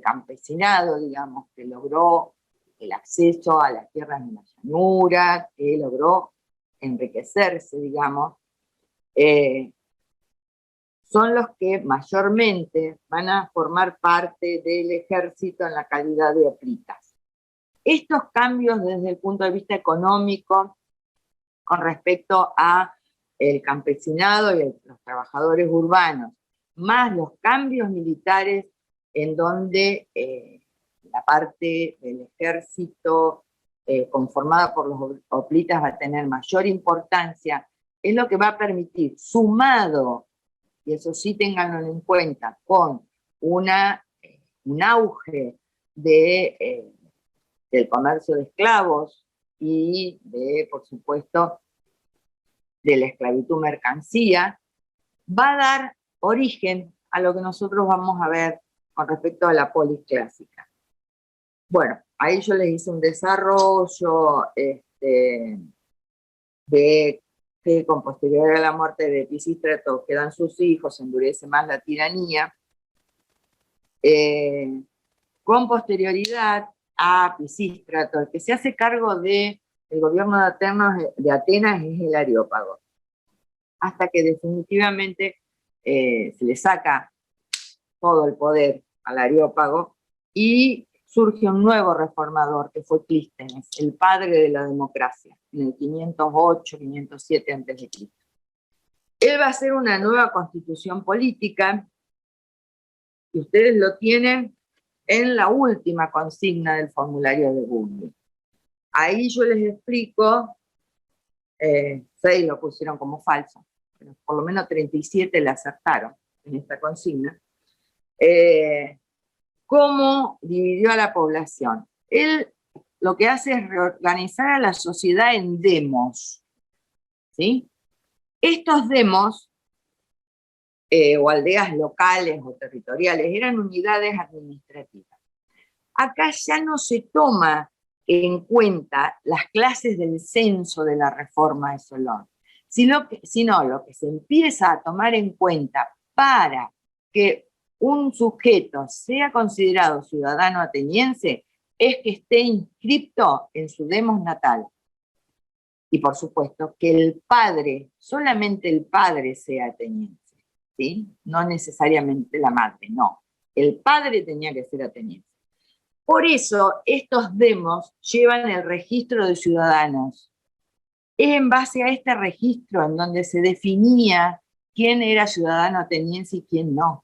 A: campesinado, digamos, que logró el acceso a las tierras de la llanura, que logró enriquecerse, digamos, son los que mayormente van a formar parte del ejército en la calidad de hoplitas. Estos cambios desde el punto de vista económico con respecto a el campesinado y los trabajadores urbanos, más los cambios militares en donde la parte del ejército conformada por los hoplitas va a tener mayor importancia, es lo que va a permitir, sumado, y eso sí ténganlo en cuenta, con un auge del comercio de esclavos y por supuesto, de la esclavitud mercancía, va a dar origen a lo que nosotros vamos a ver con respecto a la polis clásica. Bueno, ahí yo les hice un desarrollo de que con posterioridad a la muerte de Pisístrato quedan sus hijos, se endurece más la tiranía. Con posterioridad a Pisístrato, el que se hace cargo del gobierno de Atenas es el Areópago, hasta que definitivamente se le saca todo el poder al Areópago y surge un nuevo reformador que fue Clístenes, el padre de la democracia, en el 508, 507 a.C. Él va a hacer una nueva constitución política, y ustedes lo tienen en la última consigna del formulario de Google. Ahí yo les explico, 6 lo pusieron como falso, pero por lo menos 37 le acertaron en esta consigna, cómo dividió a la población. Él lo que hace es reorganizar a la sociedad en demos, ¿sí? Estos demos, o aldeas locales o territoriales, eran unidades administrativas. Acá ya no se toma en cuenta las clases del censo de la reforma de Solón, sino lo que se empieza a tomar en cuenta para que un sujeto sea considerado ciudadano ateniense es que esté inscripto en su demos natal. Y por supuesto que el padre, solamente el padre sea ateniense, ¿sí? No necesariamente la madre, no. El padre tenía que ser ateniense. Por eso estos demos llevan el registro de ciudadanos. Es en base a este registro en donde se definía quién era ciudadano ateniense y quién no.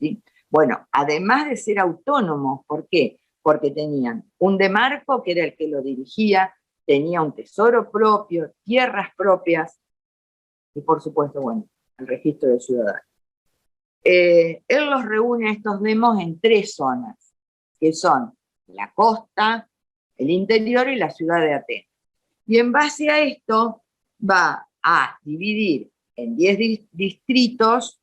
A: ¿Sí? Bueno, además de ser autónomos, ¿por qué? Porque tenían un demarco que era el que lo dirigía, tenía un tesoro propio, tierras propias, y por supuesto, bueno, el registro de ciudadanos. Él los reúne a estos demos en 3 zonas, que son la costa, el interior y la ciudad de Atenas. Y en base a esto va a dividir en 10 distritos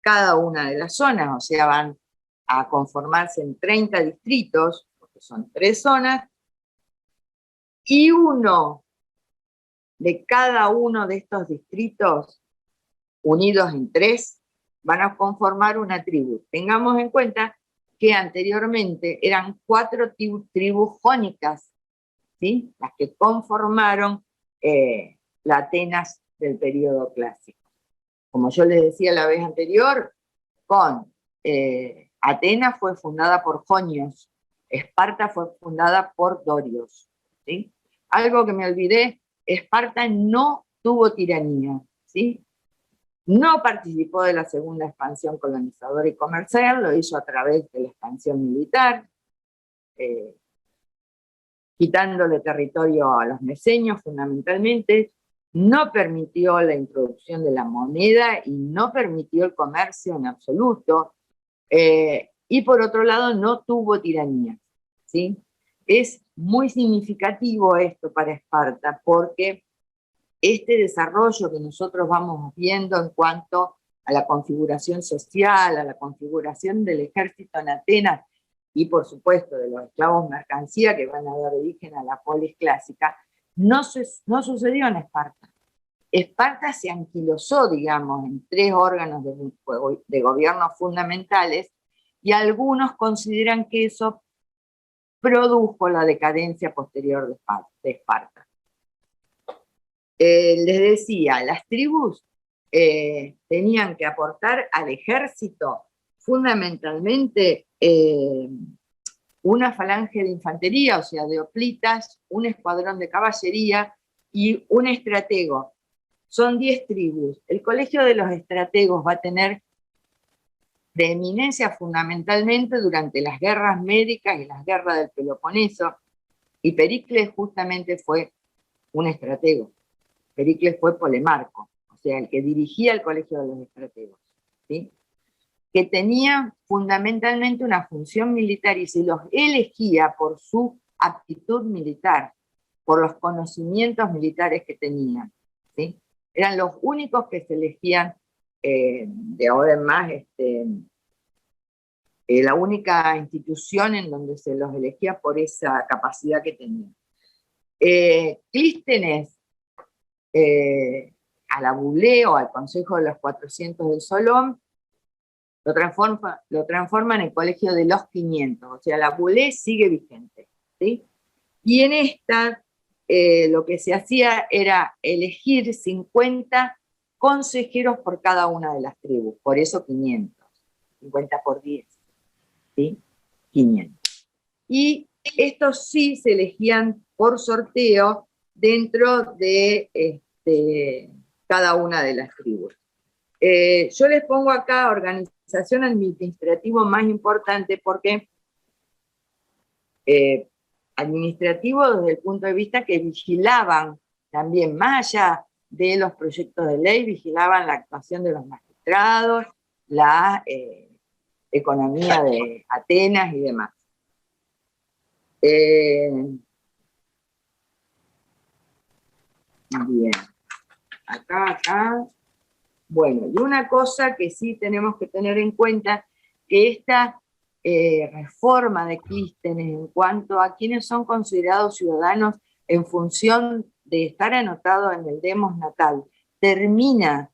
A: cada una de las zonas, o sea, van a conformarse en 30 distritos, porque son 3 zonas, y uno de cada uno de estos distritos, unidos en 3, van a conformar una tribu. Tengamos en cuenta que anteriormente eran 4 tribus jónicas, ¿sí? Las que conformaron la Atenas del periodo clásico. Como yo les decía la vez anterior, Atenas fue fundada por jonios, Esparta fue fundada por dorios, ¿sí? Algo que me olvidé, Esparta no tuvo tiranía, ¿sí? No participó de la segunda expansión colonizadora y comercial, lo hizo a través de la expansión militar, quitándole territorio a los mesenios fundamentalmente, no permitió la introducción de la moneda y no permitió el comercio en absoluto, y por otro lado no tuvo tiranía, ¿sí? Es muy significativo esto para Esparta porque este desarrollo que nosotros vamos viendo en cuanto a la configuración social, a la configuración del ejército en Atenas y por supuesto de los esclavos mercancía que van a dar origen a la polis clásica, no sucedió en Esparta. Esparta se anquilosó, digamos, en 3 órganos de gobierno fundamentales y algunos consideran que eso produjo la decadencia posterior de Esparta. Les decía, las tribus tenían que aportar al ejército fundamentalmente una falange de infantería, o sea, de hoplitas, un escuadrón de caballería y un estratego. Son 10 tribus. El colegio de los estrategos va a tener de eminencia fundamentalmente durante las guerras médicas y las guerras del Peloponeso, y Pericles justamente fue un estratego. Pericles fue Polemarco, o sea, el que dirigía el colegio de los estrategos, ¿sí? Que tenía fundamentalmente una función militar y se los elegía por su aptitud militar, por los conocimientos militares que tenían, ¿sí? Eran los únicos que se elegían de ahora en más, la única institución en donde se los elegía por esa capacidad que tenían. Clístenes, a la Buleo, al Consejo de los 400 del Solón, lo transforma en el Colegio de los 500, o sea, la Bulé sigue vigente, ¿sí? Y en esta, lo que se hacía era elegir 50 consejeros por cada una de las tribus, por eso 500, 50 por 10, ¿sí? 500. Y estos sí se elegían por sorteo dentro de cada una de las tribus. Yo les pongo acá organización administrativa más importante porque administrativo desde el punto de vista que vigilaban también, más allá de los proyectos de ley, vigilaban la actuación de los magistrados, la economía de Atenas y demás. Bien, acá. Bueno, y una cosa que sí tenemos que tener en cuenta, que esta reforma de Clístenes en cuanto a quienes son considerados ciudadanos en función de estar anotado en el demos natal termina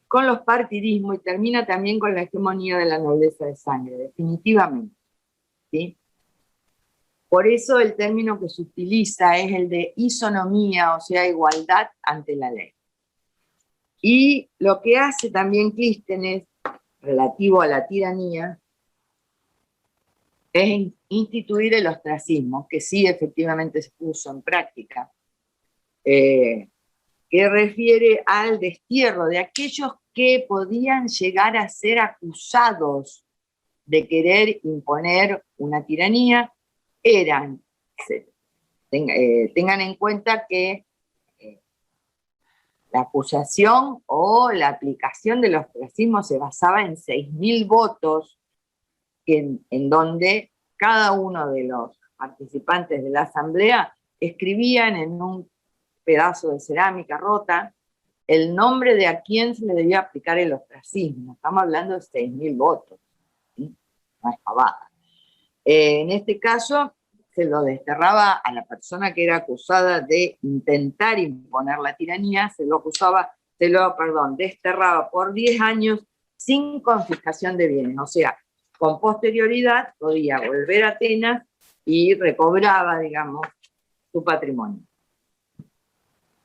A: con los partidismos y termina también con la hegemonía de la nobleza de sangre, definitivamente, ¿sí? Por eso el término que se utiliza es el de isonomía, o sea, igualdad ante la ley. Y lo que hace también Clístenes, relativo a la tiranía, es instituir el ostracismo, que sí efectivamente se puso en práctica, que refiere al destierro de aquellos que podían llegar a ser acusados de querer imponer una tiranía. Tengan en cuenta que la acusación o la aplicación del ostracismo se basaba en 6.000 votos, en donde cada uno de los participantes de la asamblea escribían en un pedazo de cerámica rota el nombre de a quién se le debía aplicar el ostracismo. Estamos hablando de 6.000 votos, ¿sí? No es pavada. En este caso, se lo desterraba a la persona que era acusada de intentar imponer la tiranía, desterraba por 10 años sin confiscación de bienes. O sea, con posterioridad podía volver a Atenas y recobraba, digamos, su patrimonio.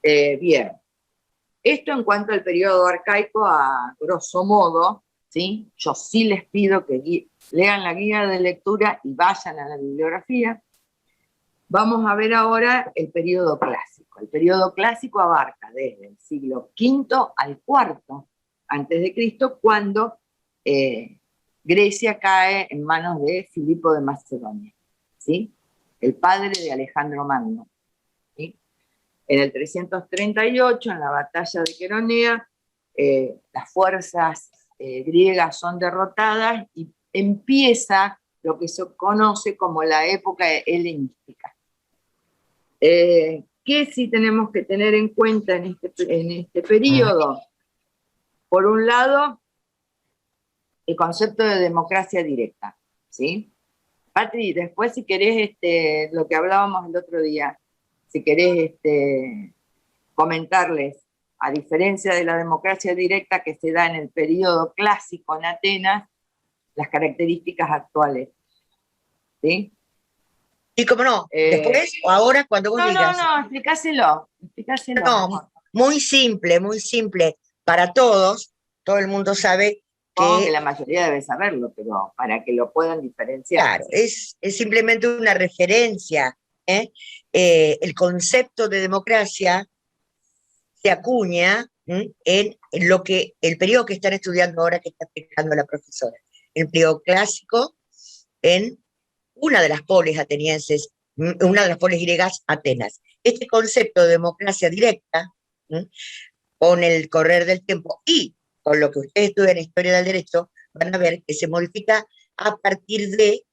A: Bien. Esto en cuanto al periodo arcaico, a grosso modo, ¿sí? Yo sí les pido que lean la guía de lectura y vayan a la bibliografía. Vamos a ver ahora el periodo clásico. El periodo clásico abarca desde el siglo V al IV antes de Cristo, cuando Grecia cae en manos de Filipo de Macedonia, ¿sí? El padre de Alejandro Magno, ¿sí? En el 338, en la batalla de Queronea, las fuerzas griegas son derrotadas y empieza lo que se conoce como la época helenística. ¿Qué sí tenemos que tener en cuenta en este periodo? Por un lado, el concepto de democracia directa, ¿sí? Patri, después si querés lo que hablábamos el otro día, si querés comentarles, a diferencia de la democracia directa que se da en el periodo clásico en Atenas, las características actuales, ¿sí?
E: Y cómo no, después o ahora cuando vos digas.
A: No, explícaselo
E: No,
A: mejor.
E: muy simple, para todos, todo el mundo sabe
A: Que la mayoría debe saberlo, pero para que lo puedan diferenciar.
E: Claro, es simplemente una referencia, ¿eh? El concepto de democracia se acuña en lo que el periodo que están estudiando ahora, que está explicando la profesora, el periodo clásico en una de las polis atenienses, una de las polis griegas, Atenas. Este concepto de democracia directa, con el correr del tiempo y con lo que ustedes estudian en Historia del Derecho, van a ver que se modifica a partir de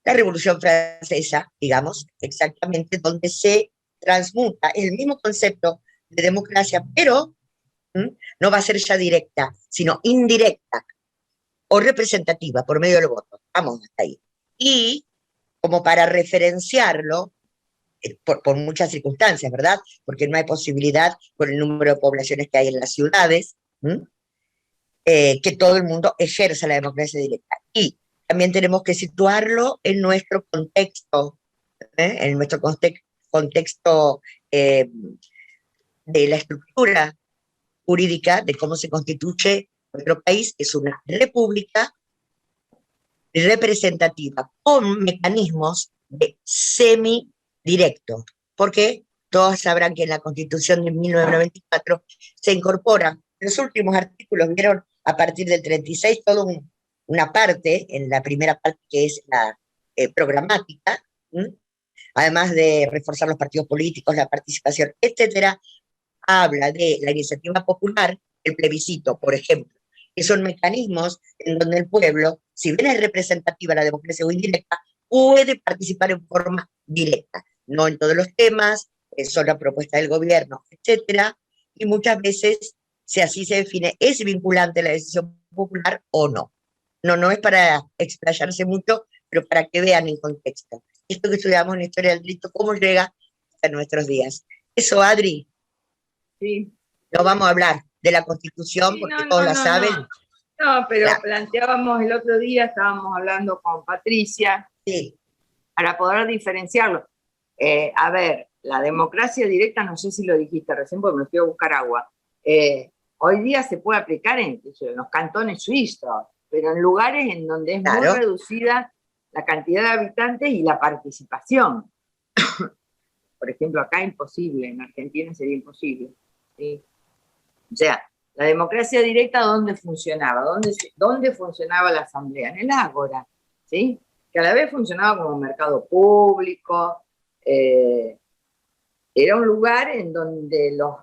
E: la Revolución Francesa, digamos, exactamente, donde se transmuta el mismo concepto de democracia, pero no va a ser ya directa, sino indirecta o representativa por medio del voto. Vamos hasta ahí. Y como para referenciarlo, por muchas circunstancias, ¿verdad? Porque no hay posibilidad, con el número de poblaciones que hay en las ciudades, que todo el mundo ejerza la democracia directa. Y también tenemos que situarlo en nuestro contexto, en nuestro contexto de la estructura jurídica, de cómo se constituye nuestro país. Es una república representativa con mecanismos de semidirecto, porque todos sabrán que en la Constitución de 1994 se incorporan los últimos artículos, vieron, a partir del 36, toda una parte, en la primera parte que es la programática, además de reforzar los partidos políticos, la participación, etcétera, habla de la iniciativa popular, el plebiscito, por ejemplo, que son mecanismos en donde el pueblo, si bien es representativa la democracia o indirecta, puede participar en forma directa, no en todos los temas, son la propuesta del gobierno, etcétera, y muchas veces, si así se define, es vinculante la decisión popular o no. No es para explayarse mucho, pero para que vean en contexto. Esto que estudiamos en la Historia del Derecho, cómo llega en nuestros días. Eso, Adri,
A: Sí.
E: no vamos a hablar de la Constitución
A: Sí,
E: porque
A: no,
E: todos
A: no,
E: la
A: no,
E: saben.
A: No, pero
E: Claro.
A: planteábamos el otro día, estábamos hablando con Patricia,
E: Sí,
A: para poder diferenciarlo. A ver, la democracia directa, no sé si lo dijiste recién porque me fui a buscar agua, hoy día se puede aplicar en los cantones suizos, pero en lugares en donde es muy
E: claro.
A: reducida la cantidad de habitantes y la participación. Por ejemplo, acá imposible, en Argentina sería imposible. ¿Sí? O sea, la democracia directa, ¿dónde funcionaba? ¿Dónde funcionaba la asamblea? En el ágora, ¿sí? Que a la vez funcionaba como un mercado público, era un lugar en donde los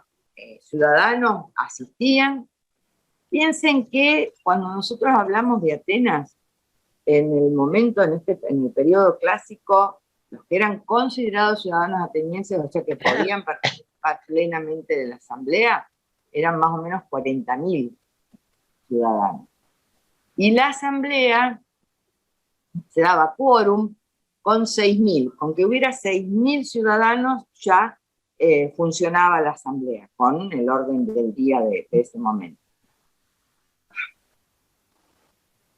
A: ciudadanos asistían. Piensen que cuando nosotros hablamos de Atenas, en el momento, en el periodo clásico, los que eran considerados ciudadanos atenienses, o sea que podían participar plenamente de la asamblea, eran más o menos 40.000 ciudadanos. Y la asamblea se daba quórum con 6.000. Con que hubiera 6.000 ciudadanos ya funcionaba la asamblea, con el orden del día de ese momento.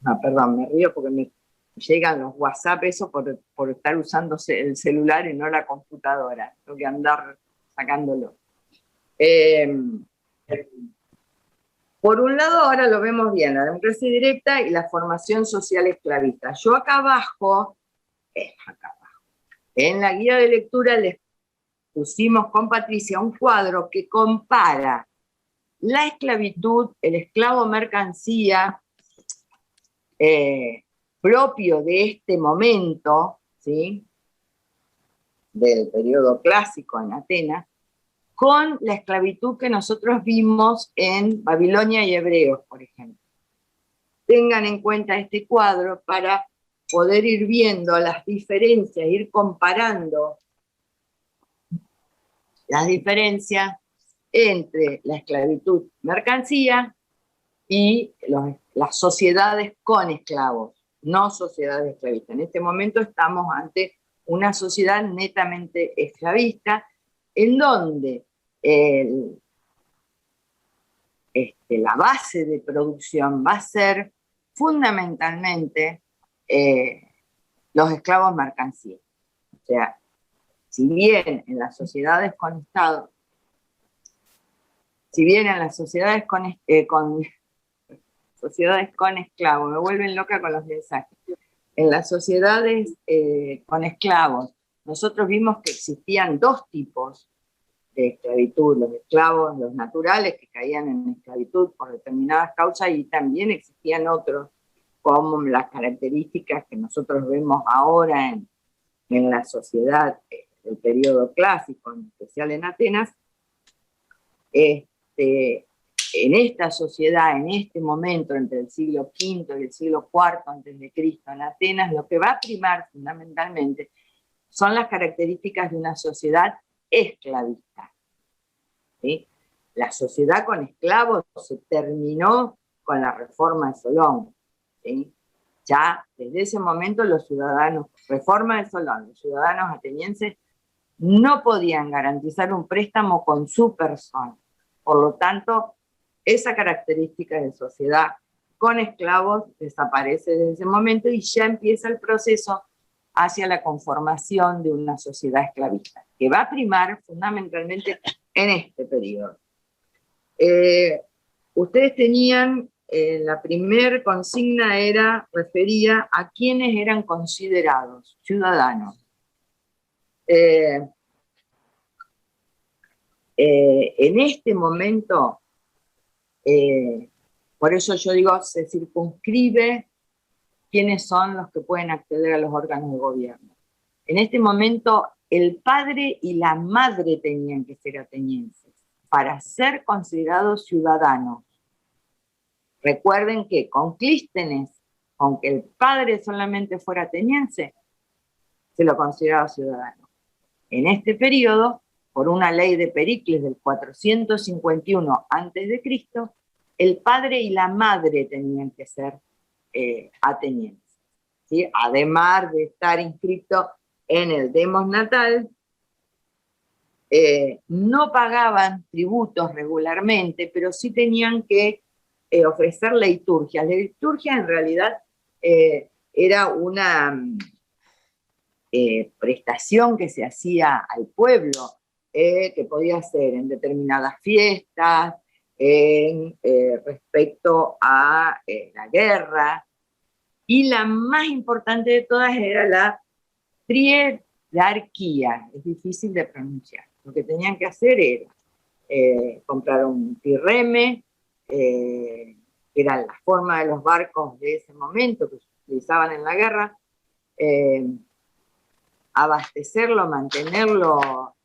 A: No, perdón, me río porque me llegan los WhatsApp, eso por estar usando el celular y no la computadora. Tengo que andar sacándolo. Por un lado, ahora lo vemos bien, la democracia directa y la formación social esclavista. Yo acá abajo, en la guía de lectura les pusimos con Patricia un cuadro que compara la esclavitud, el esclavo mercancía, propio de este momento, ¿sí? Del periodo clásico en Atenas, con la esclavitud que nosotros vimos en Babilonia y Hebreos, por ejemplo. Tengan en cuenta este cuadro para poder ir viendo las diferencias, ir comparando las diferencias entre la esclavitud mercancía y las sociedades con esclavos, no sociedades esclavistas. En este momento estamos ante una sociedad netamente esclavista, en donde la base de producción va a ser fundamentalmente los esclavos mercancía. O sea, si bien en las sociedades con Estado, si bien en las sociedades sociedades con esclavos, me vuelven loca con los mensajes. En las sociedades con esclavos, nosotros vimos que existían dos tipos de esclavitud, los esclavos, los naturales, que caían en esclavitud por determinadas causas, y también existían otros, como las características que nosotros vemos ahora en la sociedad del periodo clásico, en especial en Atenas. En esta sociedad, en este momento, entre el siglo V y el siglo IV antes de Cristo en Atenas, lo que va a primar fundamentalmente son las características de una sociedad esclavista. ¿Sí? La sociedad con esclavos se terminó con la reforma de Solón. ¿Sí? Ya desde ese momento los ciudadanos, reforma de Solón, los ciudadanos atenienses no podían garantizar un préstamo con su persona. Por lo tanto, esa característica de sociedad con esclavos desaparece desde ese momento y ya empieza el proceso hacia la conformación de una sociedad esclavista, que va a primar fundamentalmente en este periodo. Ustedes tenían, la primer consigna refería a quienes eran considerados ciudadanos. En este momento, por eso yo digo, se circunscribe quiénes son los que pueden acceder a los órganos de gobierno. En este momento, el padre y la madre tenían que ser atenienses para ser considerados ciudadanos. Recuerden que con Clístenes, aunque el padre solamente fuera ateniense, se lo consideraba ciudadano. En este periodo, por una ley de Pericles del 451 a.C., el padre y la madre tenían que ser atenienses, ¿sí? Además de estar inscrito en el demos natal no pagaban tributos regularmente, pero sí tenían que ofrecer liturgia. La liturgia en realidad era una prestación que se hacía al pueblo, que podía ser en determinadas fiestas, respecto a la guerra, y la más importante de todas era la trierarquía, es difícil de pronunciar. Lo que tenían que hacer era comprar un trireme, que era la forma de los barcos de ese momento que se utilizaban en la guerra, abastecerlo, mantenerlo,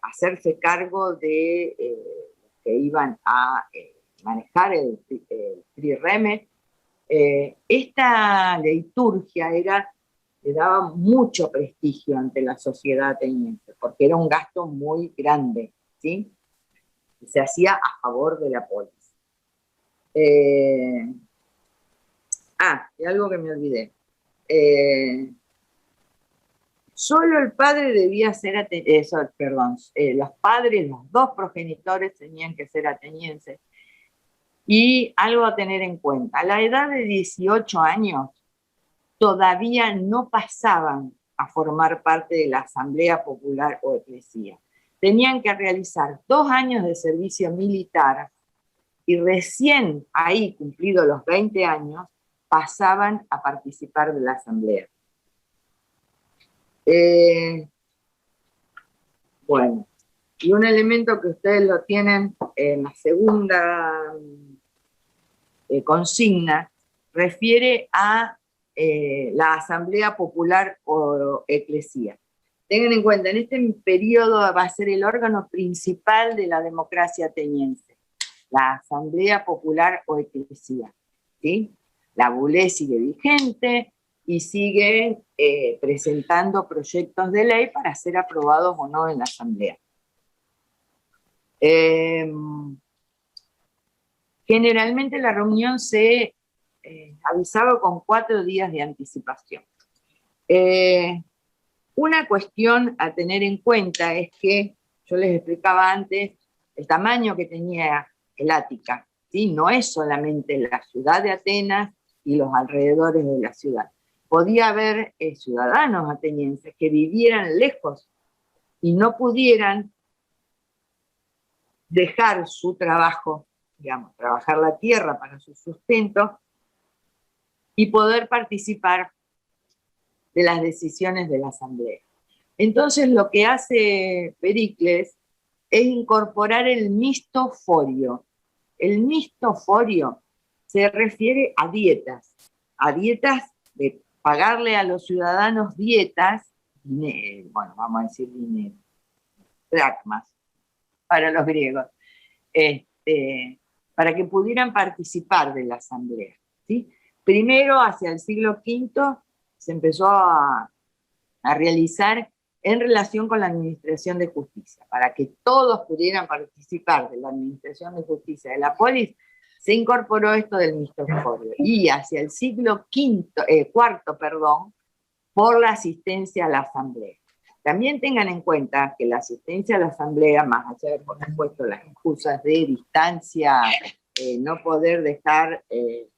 A: hacerse cargo de los que iban a manejar el trireme. Esta liturgia le daba mucho prestigio ante la sociedad ateniense, porque era un gasto muy grande, ¿sí? Y se hacía a favor de la polis. Y algo que me olvidé. Solo el padre debía ser los padres, los dos progenitores tenían que ser atenienses. Y algo a tener en cuenta, a la edad de 18 años todavía no pasaban a formar parte de la Asamblea Popular o Eclesía. Tenían que realizar 2 años de servicio militar y recién ahí, cumplidos los 20 años, pasaban a participar de la Asamblea. Bueno, y un elemento que ustedes lo tienen en la segunda consigna, refiere a la Asamblea Popular o Eclesía. Tengan en cuenta, en este periodo va a ser el órgano principal de la democracia ateniense, la Asamblea Popular o Eclesía, ¿sí? La bulé sigue vigente y sigue presentando proyectos de ley para ser aprobados o no en la Asamblea. Generalmente la reunión se avisaba con 4 días de anticipación. Una cuestión a tener en cuenta es que, yo les explicaba antes, el tamaño que tenía el Ática, ¿sí? No es solamente la ciudad de Atenas y los alrededores de la ciudad. Podía haber ciudadanos atenienses que vivieran lejos y no pudieran dejar su trabajo, digamos, trabajar la tierra para su sustento y poder participar de las decisiones de la Asamblea. Entonces lo que hace Pericles es incorporar el mistoforio. El mistoforio se refiere a dietas de pagarle a los ciudadanos dietas, bueno, vamos a decir dinero, dracmas, para los griegos, para que pudieran participar de la Asamblea, ¿sí? Primero, hacia el siglo V, se empezó a realizar en relación con la administración de justicia. Para que todos pudieran participar de la administración de justicia de la polis, se incorporó esto del mistoforio. Y hacia el siglo IV, por la asistencia a la Asamblea. También tengan en cuenta que la asistencia a la Asamblea, más allá de, por supuesto, las excusas de distancia, no poder dejar el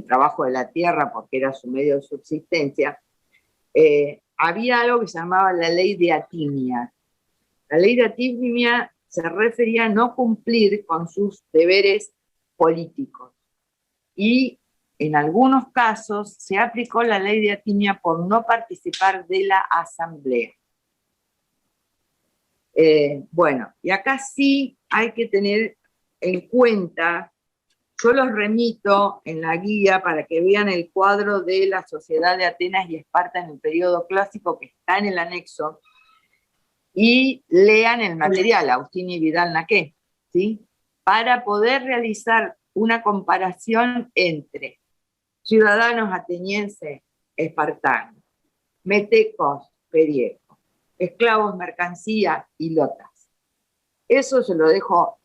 A: trabajo de la tierra porque era su medio de subsistencia, había algo que se llamaba la ley de Atimia. La ley de Atimia se refería a no cumplir con sus deberes políticos. Y en algunos casos se aplicó la ley de Atimia por no participar de la Asamblea. Bueno, y acá sí hay que tener en cuenta, yo los remito en la guía para que vean el cuadro de la sociedad de Atenas y Esparta en el periodo clásico que está en el anexo, y lean el material, Agustín y Vidal-Naquet, ¿sí? Para poder realizar una comparación entre ciudadanos atenienses, espartanos, metecos, periecos, esclavos, mercancía y lotas. Eso se lo dejo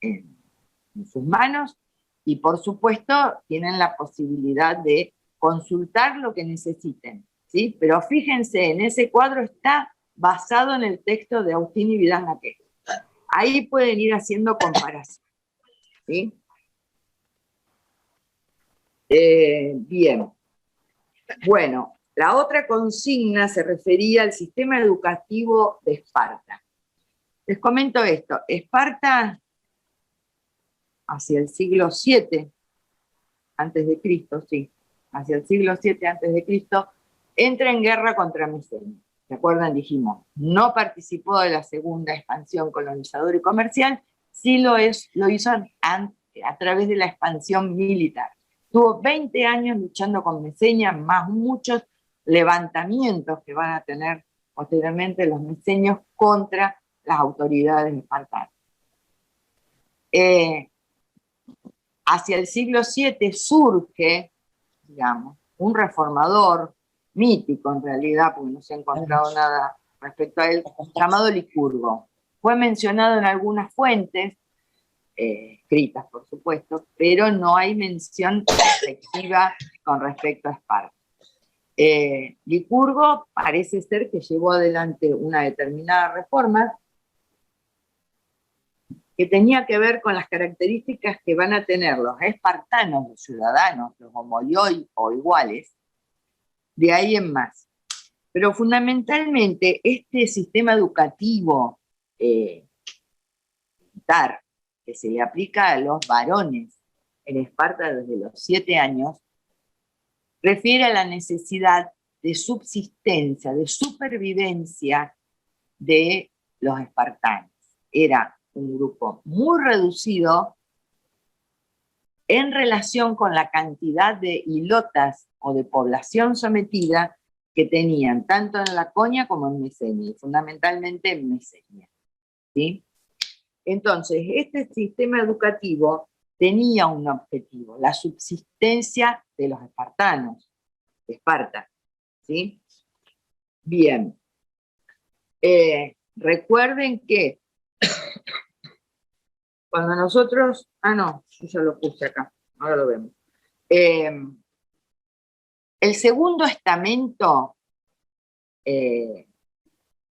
A: en sus manos y por supuesto tienen la posibilidad de consultar lo que necesiten, ¿sí? Pero fíjense, en ese cuadro está basado en el texto de Agustín y Vidal Naquet. Ahí pueden ir haciendo comparación. ¿Sí? Bien. Bueno, la otra consigna se refería al sistema educativo de Esparta. Les comento esto. Esparta, hacia el siglo VII antes de Cristo, sí, hacia el siglo VII antes de Cristo, entra en guerra contra Mesenia. ¿Se acuerdan? Dijimos, no participó de la segunda expansión colonizadora y comercial, sí lo hizo a través de la expansión militar. Tuvo 20 años luchando con Mesenia, más muchos levantamientos que van a tener posteriormente los mesenios contra las autoridades espartanas. Hacia el siglo VII surge, digamos, un reformador mítico en realidad, porque no se ha encontrado nada respecto a él, llamado Licurgo. Fue mencionado en algunas fuentes, escritas por supuesto, pero no hay mención efectiva con respecto a Esparta. Licurgo parece ser que llevó adelante una determinada reforma que tenía que ver con las características que van a tener los espartanos, los ciudadanos, los homoioi o iguales, de ahí en más. Pero fundamentalmente este sistema educativo militar que se le aplica a los varones en Esparta desde los 7 años, refiere a la necesidad de subsistencia, de supervivencia de los espartanos. Era un grupo muy reducido en relación con la cantidad de ilotas o de población sometida que tenían tanto en Laconia como en Mesenia, y fundamentalmente en Mesenia. ¿Sí? Entonces, este sistema educativo tenía un objetivo, la subsistencia de los espartanos, de Esparta. ¿Sí? Bien. Recuerden que cuando nosotros, no, yo ya lo puse acá, ahora lo vemos. El segundo estamento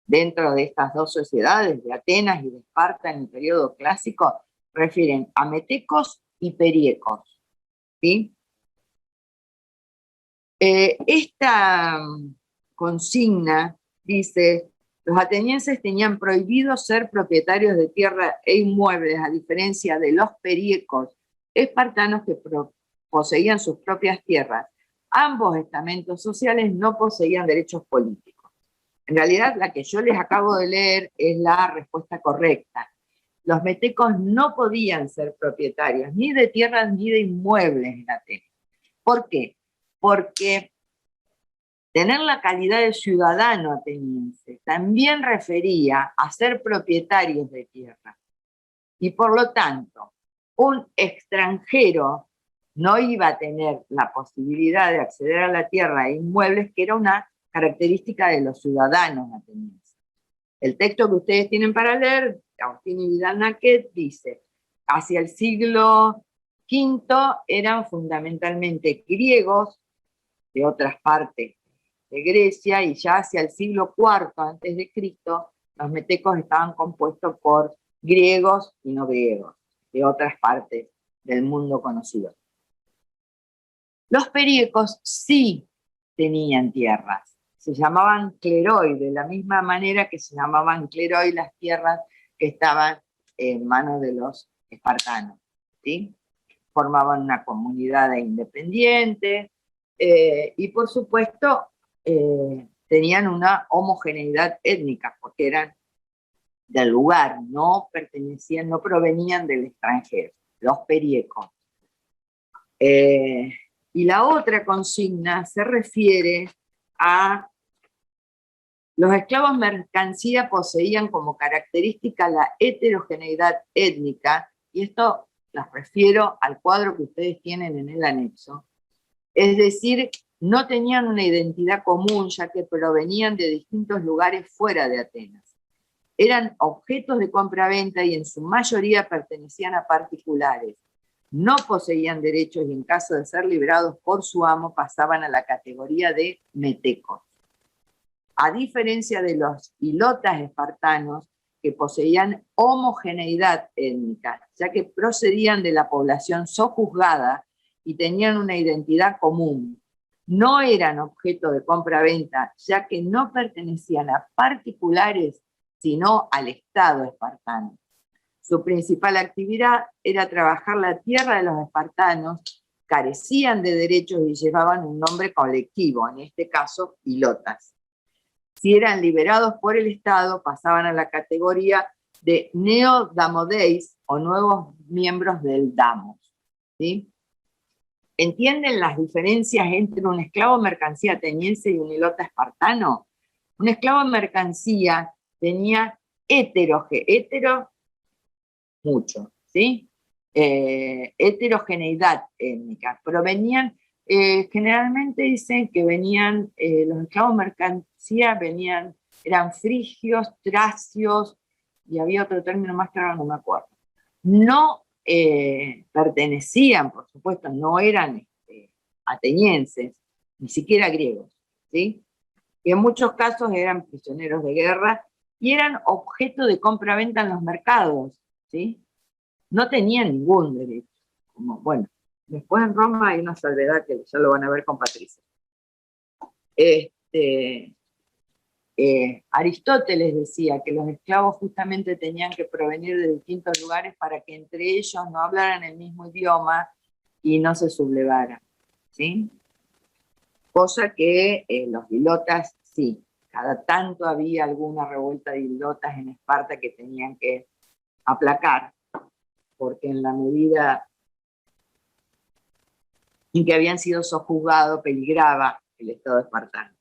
A: dentro de estas dos sociedades, de Atenas y de Esparta en el periodo clásico, refieren a metecos y periecos. ¿Sí? Esta consigna dice: los atenienses tenían prohibido ser propietarios de tierra e inmuebles, a diferencia de los periecos espartanos que poseían sus propias tierras. Ambos estamentos sociales no poseían derechos políticos. En realidad, la que yo les acabo de leer es la respuesta correcta. Los metecos no podían ser propietarios ni de tierras ni de inmuebles en Atenas. ¿Por qué? Porque tener la calidad de ciudadano ateniense también refería a ser propietarios de tierra. Y por lo tanto, un extranjero no iba a tener la posibilidad de acceder a la tierra e inmuebles, que era una característica de los ciudadanos atenienses. El texto que ustedes tienen para leer, Agustín y Vidal Naquet, dice: hacia el siglo V eran fundamentalmente griegos de otras partes de Grecia, y ya hacia el siglo IV antes de Cristo los metecos estaban compuestos por griegos y no griegos de otras partes del mundo conocido. Los periecos sí tenían tierras, se llamaban cleroi, de la misma manera que se llamaban cleroi las tierras que estaban en manos de los espartanos. ¿Sí? Formaban una comunidad independiente y por supuesto tenían una homogeneidad étnica, porque eran del lugar, no pertenecían, no provenían del extranjero, los periecos. Y la otra consigna se refiere a los esclavos mercancía poseían como característica la heterogeneidad étnica, y esto las refiero al cuadro que ustedes tienen en el anexo. Es decir, no tenían una identidad común, ya que provenían de distintos lugares fuera de Atenas. Eran objetos de compra-venta y en su mayoría pertenecían a particulares. No poseían derechos y en caso de ser liberados por su amo pasaban a la categoría de metecos. a diferencia de los hilotas espartanos, que poseían homogeneidad étnica, ya que procedían de la población sojuzgada y tenían una identidad común. No eran objeto de compra-venta, ya que no pertenecían a particulares, sino al Estado espartano. Su principal actividad era trabajar la tierra de los espartanos, carecían de derechos y llevaban un nombre colectivo, en este caso, hilotas. Si eran liberados por el Estado, pasaban a la categoría de neodamodeis o nuevos miembros del damos. ¿Sí? ¿Entienden las diferencias entre un esclavo mercancía ateniense y un hilota espartano? Un esclavo mercancía tenía hetero, mucho, ¿sí? Heterogeneidad étnica. Provenían, generalmente dicen que venían, los esclavos mercancía eran frigios, tracios, y había otro término más que ahora no me acuerdo. No pertenecían, por supuesto, no eran atenienses, ni siquiera griegos, ¿sí? Y en muchos casos eran prisioneros de guerra y eran objeto de compra-venta en los mercados, ¿sí? No tenían ningún derecho. Como, bueno, después en Roma hay una salvedad que ya lo van a ver con Patricia. Aristóteles decía que los esclavos justamente tenían que provenir de distintos lugares para que entre ellos no hablaran el mismo idioma y no se sublevaran, ¿sí? Cosa que los hilotas sí, cada tanto había alguna revuelta de hilotas en Esparta que tenían que aplacar, porque en la medida en que habían sido sojuzgados peligraba el Estado espartano.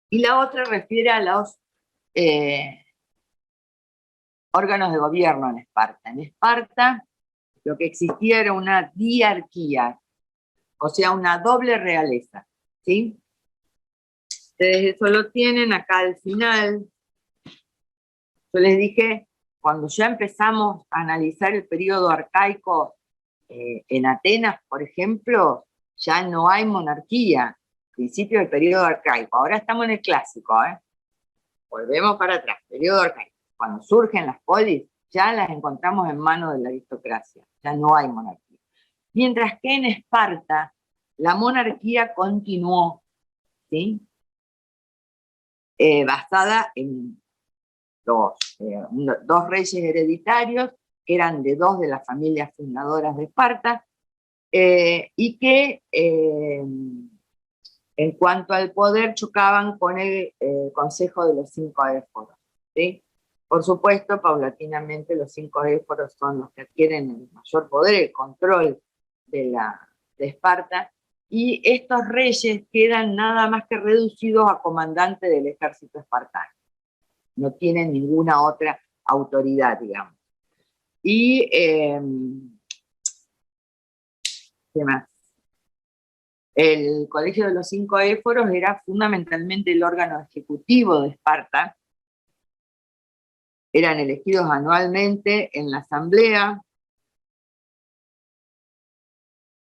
A: Y la otra refiere a los órganos de gobierno en Esparta. En Esparta lo que existía era una diarquía, o sea, una doble realeza, ¿sí? Ustedes eso lo tienen acá al final. Yo les dije, cuando ya empezamos a analizar el periodo arcaico en Atenas, por ejemplo, ya no hay monarquía, principio del periodo arcaico. Ahora estamos en el clásico, volvemos para atrás, periodo arcaico. Cuando surgen las polis, ya las encontramos en manos de la aristocracia, ya no hay monarquía. Mientras que en Esparta, la monarquía continuó, ¿sí? Basada en dos reyes hereditarios, que eran de dos de las familias fundadoras de Esparta, y que en cuanto al poder chocaban con el Consejo de los 5 éforos, ¿sí? Por supuesto, paulatinamente los 5 éforos son los que adquieren el mayor poder, el control de Esparta, y estos reyes quedan nada más que reducidos a comandantes del ejército espartano. No tienen ninguna otra autoridad, digamos. Y, ¿qué más? El Colegio de los 5 éforos era fundamentalmente el órgano ejecutivo de Esparta. Eran elegidos anualmente en la asamblea.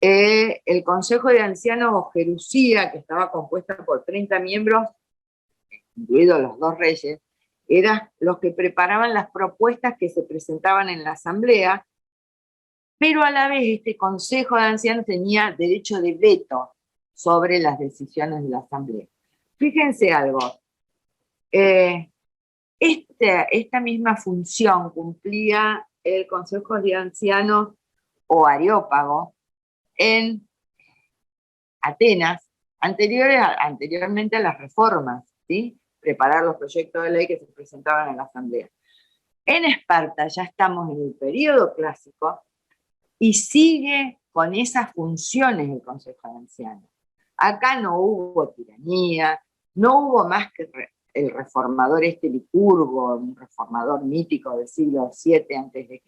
A: El Consejo de Ancianos o Jerusía, que estaba compuesta por 30 miembros, incluidos los 2 reyes, eran los que preparaban las propuestas que se presentaban en la asamblea, pero a la vez este Consejo de Ancianos tenía derecho de veto sobre las decisiones de la asamblea. Fíjense algo, esta misma función cumplía el Consejo de Ancianos o Areópago en Atenas, anteriormente a las reformas, ¿sí? Preparar los proyectos de ley que se presentaban en la asamblea. En Esparta ya estamos en el periodo clásico y sigue con esas funciones el Consejo de Ancianos. Acá no hubo tiranía, no hubo más que el reformador Licurgo, un reformador mítico del siglo VII a.C.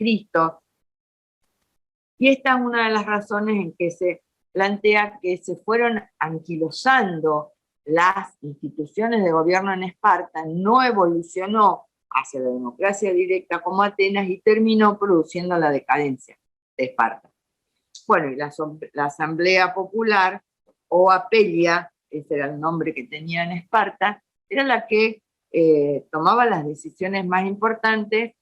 A: Y esta es una de las razones en que se plantea que se fueron anquilosando las instituciones de gobierno en Esparta, no evolucionó hacia la democracia directa como Atenas y terminó produciendo la decadencia de Esparta. Bueno, y la Asamblea Popular, o Apelia, ese era el nombre que tenía en Esparta, era la que tomaba las decisiones más importantes,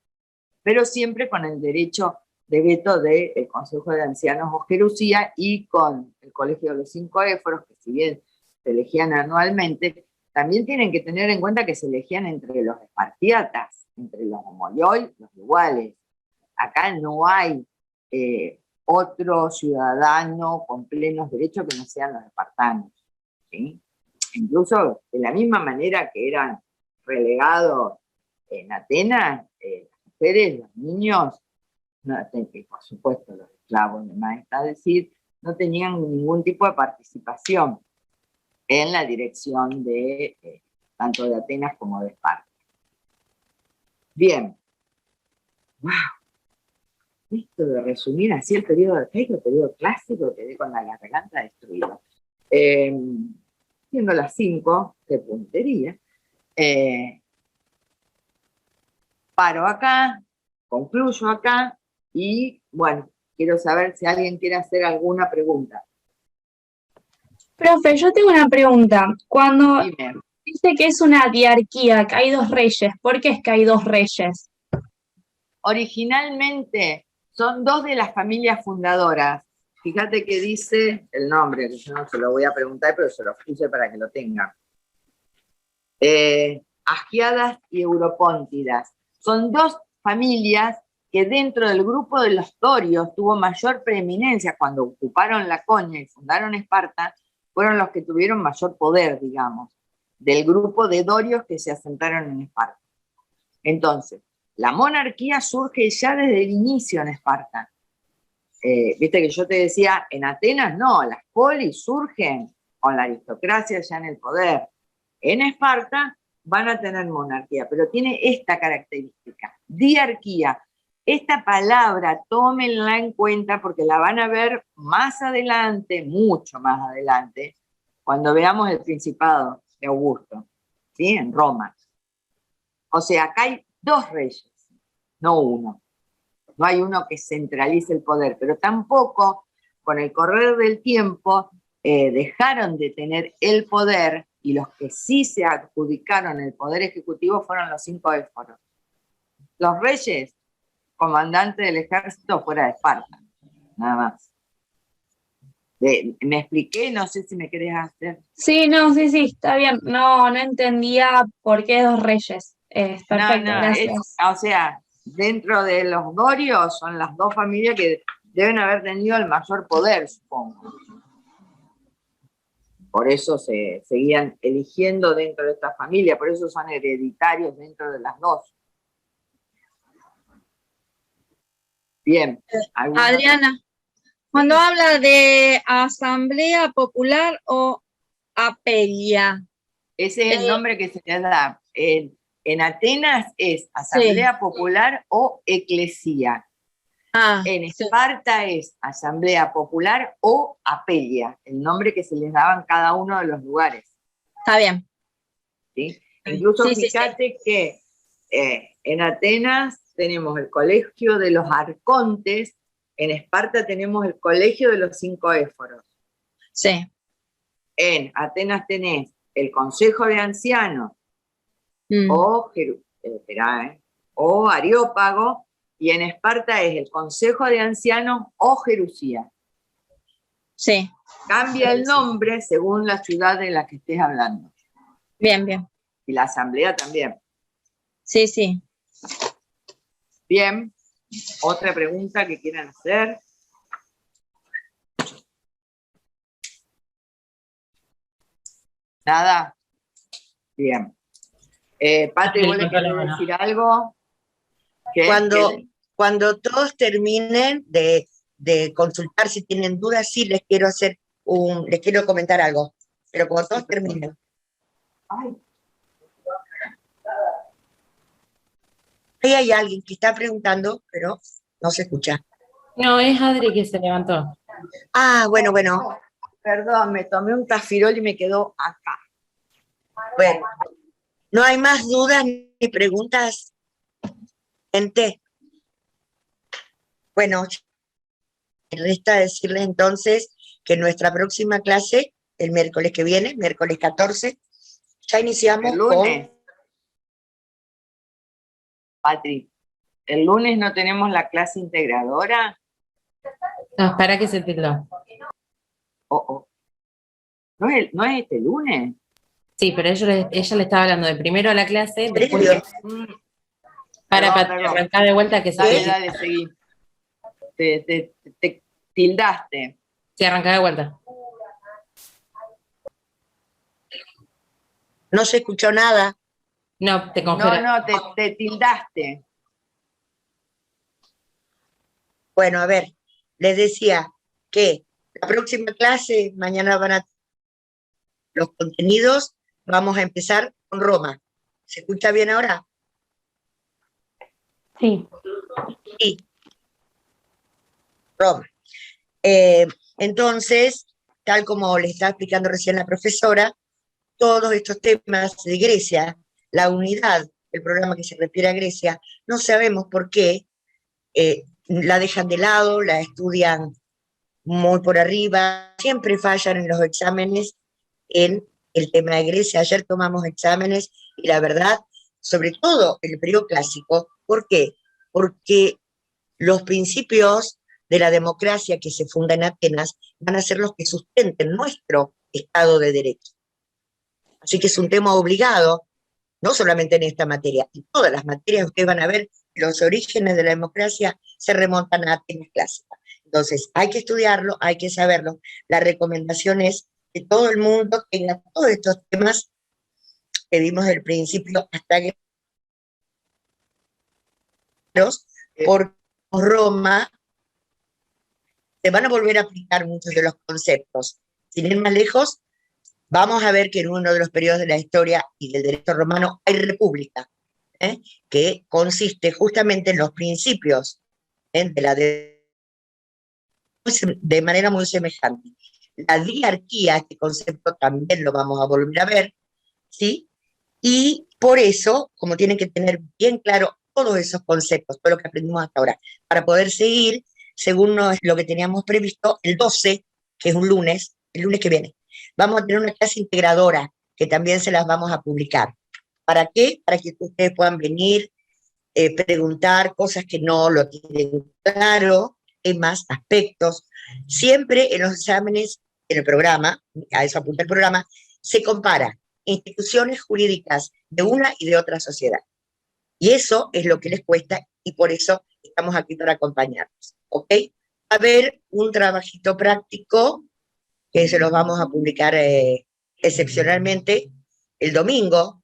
A: pero siempre con el derecho de veto del Consejo de Ancianos o Jerusía y con el Colegio de los 5 Éforos, que si bien se elegían anualmente, también tienen que tener en cuenta que se elegían entre los espartiatas, entre los homolioi, los iguales. Acá no hay otro ciudadano con plenos derechos que no sean los espartanos, ¿sí? Incluso de la misma manera que eran relegados en Atenas, las mujeres, los niños, no, y por supuesto los esclavos, además está decir, no tenían ningún tipo de participación en la dirección de tanto de Atenas como de Esparta. Bien. ¡Wow! Esto de resumir así el periodo arcaico, el periodo clásico, quedé con la garganta destruida. Siendo las 5 de puntería, paro acá, concluyo acá, y bueno, quiero saber si alguien quiere hacer alguna pregunta.
C: Profe, yo tengo una pregunta. Cuando
A: Dime.
C: dice que es una diarquía, que hay 2 reyes, ¿por qué es que hay 2 reyes?
A: Originalmente son 2 de las familias fundadoras. Fíjate que dice el nombre, que yo no se lo voy a preguntar, pero se lo puse para que lo tengan. Agiadas y Europóntidas. Son 2 familias que dentro del grupo de los dorios tuvo mayor preeminencia cuando ocuparon Laconia y fundaron Esparta, fueron los que tuvieron mayor poder, digamos, del grupo de dorios que se asentaron en Esparta. Entonces, la monarquía surge ya desde el inicio en Esparta. Viste que yo te decía, en Atenas no, las polis surgen con la aristocracia ya en el poder. En Esparta van a tener monarquía, pero tiene esta característica, diarquía. Esta palabra tómenla en cuenta porque la van a ver más adelante, mucho más adelante, cuando veamos el Principado de Augusto, ¿sí? En Roma. O sea, acá hay 2 reyes, no uno. No hay uno que centralice el poder, pero tampoco con el correr del tiempo dejaron de tener el poder, y los que sí se adjudicaron el poder ejecutivo fueron los 5 éforos. Los reyes, comandantes del ejército fuera de Esparta, nada más. ¿Me expliqué? No sé si me querés hacer.
C: Sí, no, sí, está bien. No entendía por qué 2 reyes. Perfecto, gracias.
A: O sea, dentro de los dorios son las 2 familias que deben haber tenido el mayor poder, supongo. Por eso se seguían eligiendo dentro de esta familia, por eso son hereditarios dentro de las 2. Bien.
D: Adriana, cuando habla de asamblea popular o apelia.
A: Ese es el nombre que se le da. En Atenas es asamblea popular o eclesía. En Esparta es asamblea popular o apelia, el nombre que se les daba en cada uno de los lugares.
D: Está bien.
A: ¿Sí? Incluso fíjate que en Atenas tenemos el colegio de los arcontes, en Esparta tenemos el colegio de los 5 éforos.
D: Sí.
A: En Atenas tenés el consejo de ancianos o Areópago, y en Esparta es el consejo de ancianos o Jerusía.
D: Sí.
A: Cambia el nombre según la ciudad de la que estés hablando.
D: Bien, bien.
A: Y la asamblea también.
D: Sí, sí.
A: Bien. ¿Otra pregunta que quieran hacer? ¿Nada? Bien. Pati, ¿vos le querés decir algo?
E: Cuando todos terminen de consultar si tienen dudas, sí les quiero comentar algo. Pero cuando todos terminen.
A: Ay.
E: Ahí hay alguien que está preguntando, pero no se escucha.
B: No, es Adri que se levantó.
E: Ah, bueno.
A: Perdón, me tomé un tafirol y me quedó acá.
E: Bueno, ¿no hay más dudas ni preguntas, gente? Bueno, resta decirles entonces que nuestra próxima clase, el miércoles que viene, miércoles 14, Ya iniciamos
A: El lunes. Patri, ¿el lunes no tenemos la clase integradora?
B: No, para que se tildó.
A: Oh. ¿No es este lunes?
B: Sí, pero ella le estaba hablando de primero a la clase, después para arrancar de vuelta que se
A: Dale, seguí. Te tildaste.
B: Sí, arranca de vuelta.
E: No se escuchó nada.
B: No, te congeló.
A: No, te tildaste.
E: Bueno, a ver, les decía que la próxima clase, mañana van a los contenidos, vamos a empezar con Roma. ¿Se escucha bien ahora?
C: Sí.
E: Sí. Roma. Entonces, tal como les estaba explicando recién la profesora, todos estos temas de Grecia, la unidad, el programa que se refiere a Grecia, no sabemos por qué la dejan de lado, la estudian muy por arriba, siempre fallan en los exámenes en el tema de Grecia. Ayer tomamos exámenes y la verdad, sobre todo en el periodo clásico, ¿por qué? Porque los principios de la democracia que se funda en Atenas van a ser los que sustenten nuestro Estado de Derecho. Así que es un tema obligado, no solamente en esta materia, en todas las materias ustedes van a ver que los orígenes de la democracia se remontan a Atenas clásica. Entonces, hay que estudiarlo, hay que saberlo. La recomendación es que todo el mundo tenga todos estos temas que vimos del principio hasta que por Roma se van a volver a aplicar muchos de los conceptos. Sin ir más lejos, vamos a ver que en uno de los periodos de la historia y del derecho romano hay república, que consiste justamente en los principios de manera muy semejante. La diarquía, este concepto también lo vamos a volver a ver, ¿sí? Y por eso, como tienen que tener bien claro todos esos conceptos, todo lo que aprendimos hasta ahora, para poder seguir, según lo que teníamos previsto, el 12, que es un lunes, el lunes que viene, vamos a tener una clase integradora, que también se las vamos a publicar. ¿Para qué? Para que ustedes puedan venir, preguntar cosas que no lo tienen claro, temas, aspectos. Siempre en los exámenes, en el programa, a eso apunta el programa, se compara instituciones jurídicas de una y de otra sociedad. Y eso es lo que les cuesta y por eso estamos aquí para acompañarlos. ¿Ok? Va a haber un trabajito práctico que se los vamos a publicar excepcionalmente el domingo,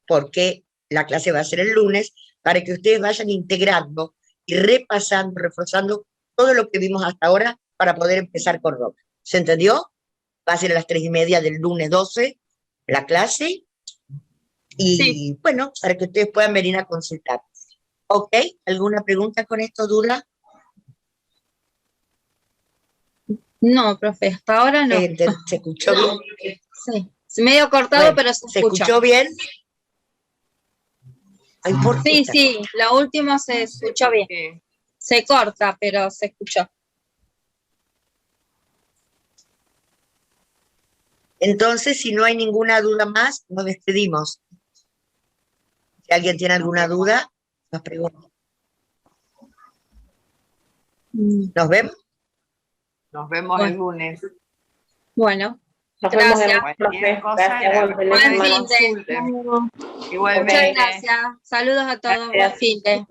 E: porque la clase va a ser el lunes, para que ustedes vayan integrando y repasando, reforzando todo lo que vimos hasta ahora para poder empezar con Roma. ¿Se entendió? Va a ser a las 3:30 del lunes 12 la clase y sí, bueno, para que ustedes puedan venir a consultar. ¿Ok? ¿Alguna pregunta con esto, duda?
D: No, profe, hasta ahora no.
E: ¿Se escuchó bien?
D: Sí, medio cortado, bueno, pero
E: se escuchó bien.
D: Sí, lo último se escuchó bien.
A: Sí.
D: Se corta, pero se escuchó.
E: Entonces, si no hay ninguna duda más, nos despedimos. Si alguien tiene alguna duda, nos pregunta. ¿Nos vemos?
A: Nos vemos el lunes.
D: Bueno,
C: gracias.
D: Buen fin de.
A: Igualmente.
D: Muchas gracias. Saludos a todos. Buen fin de.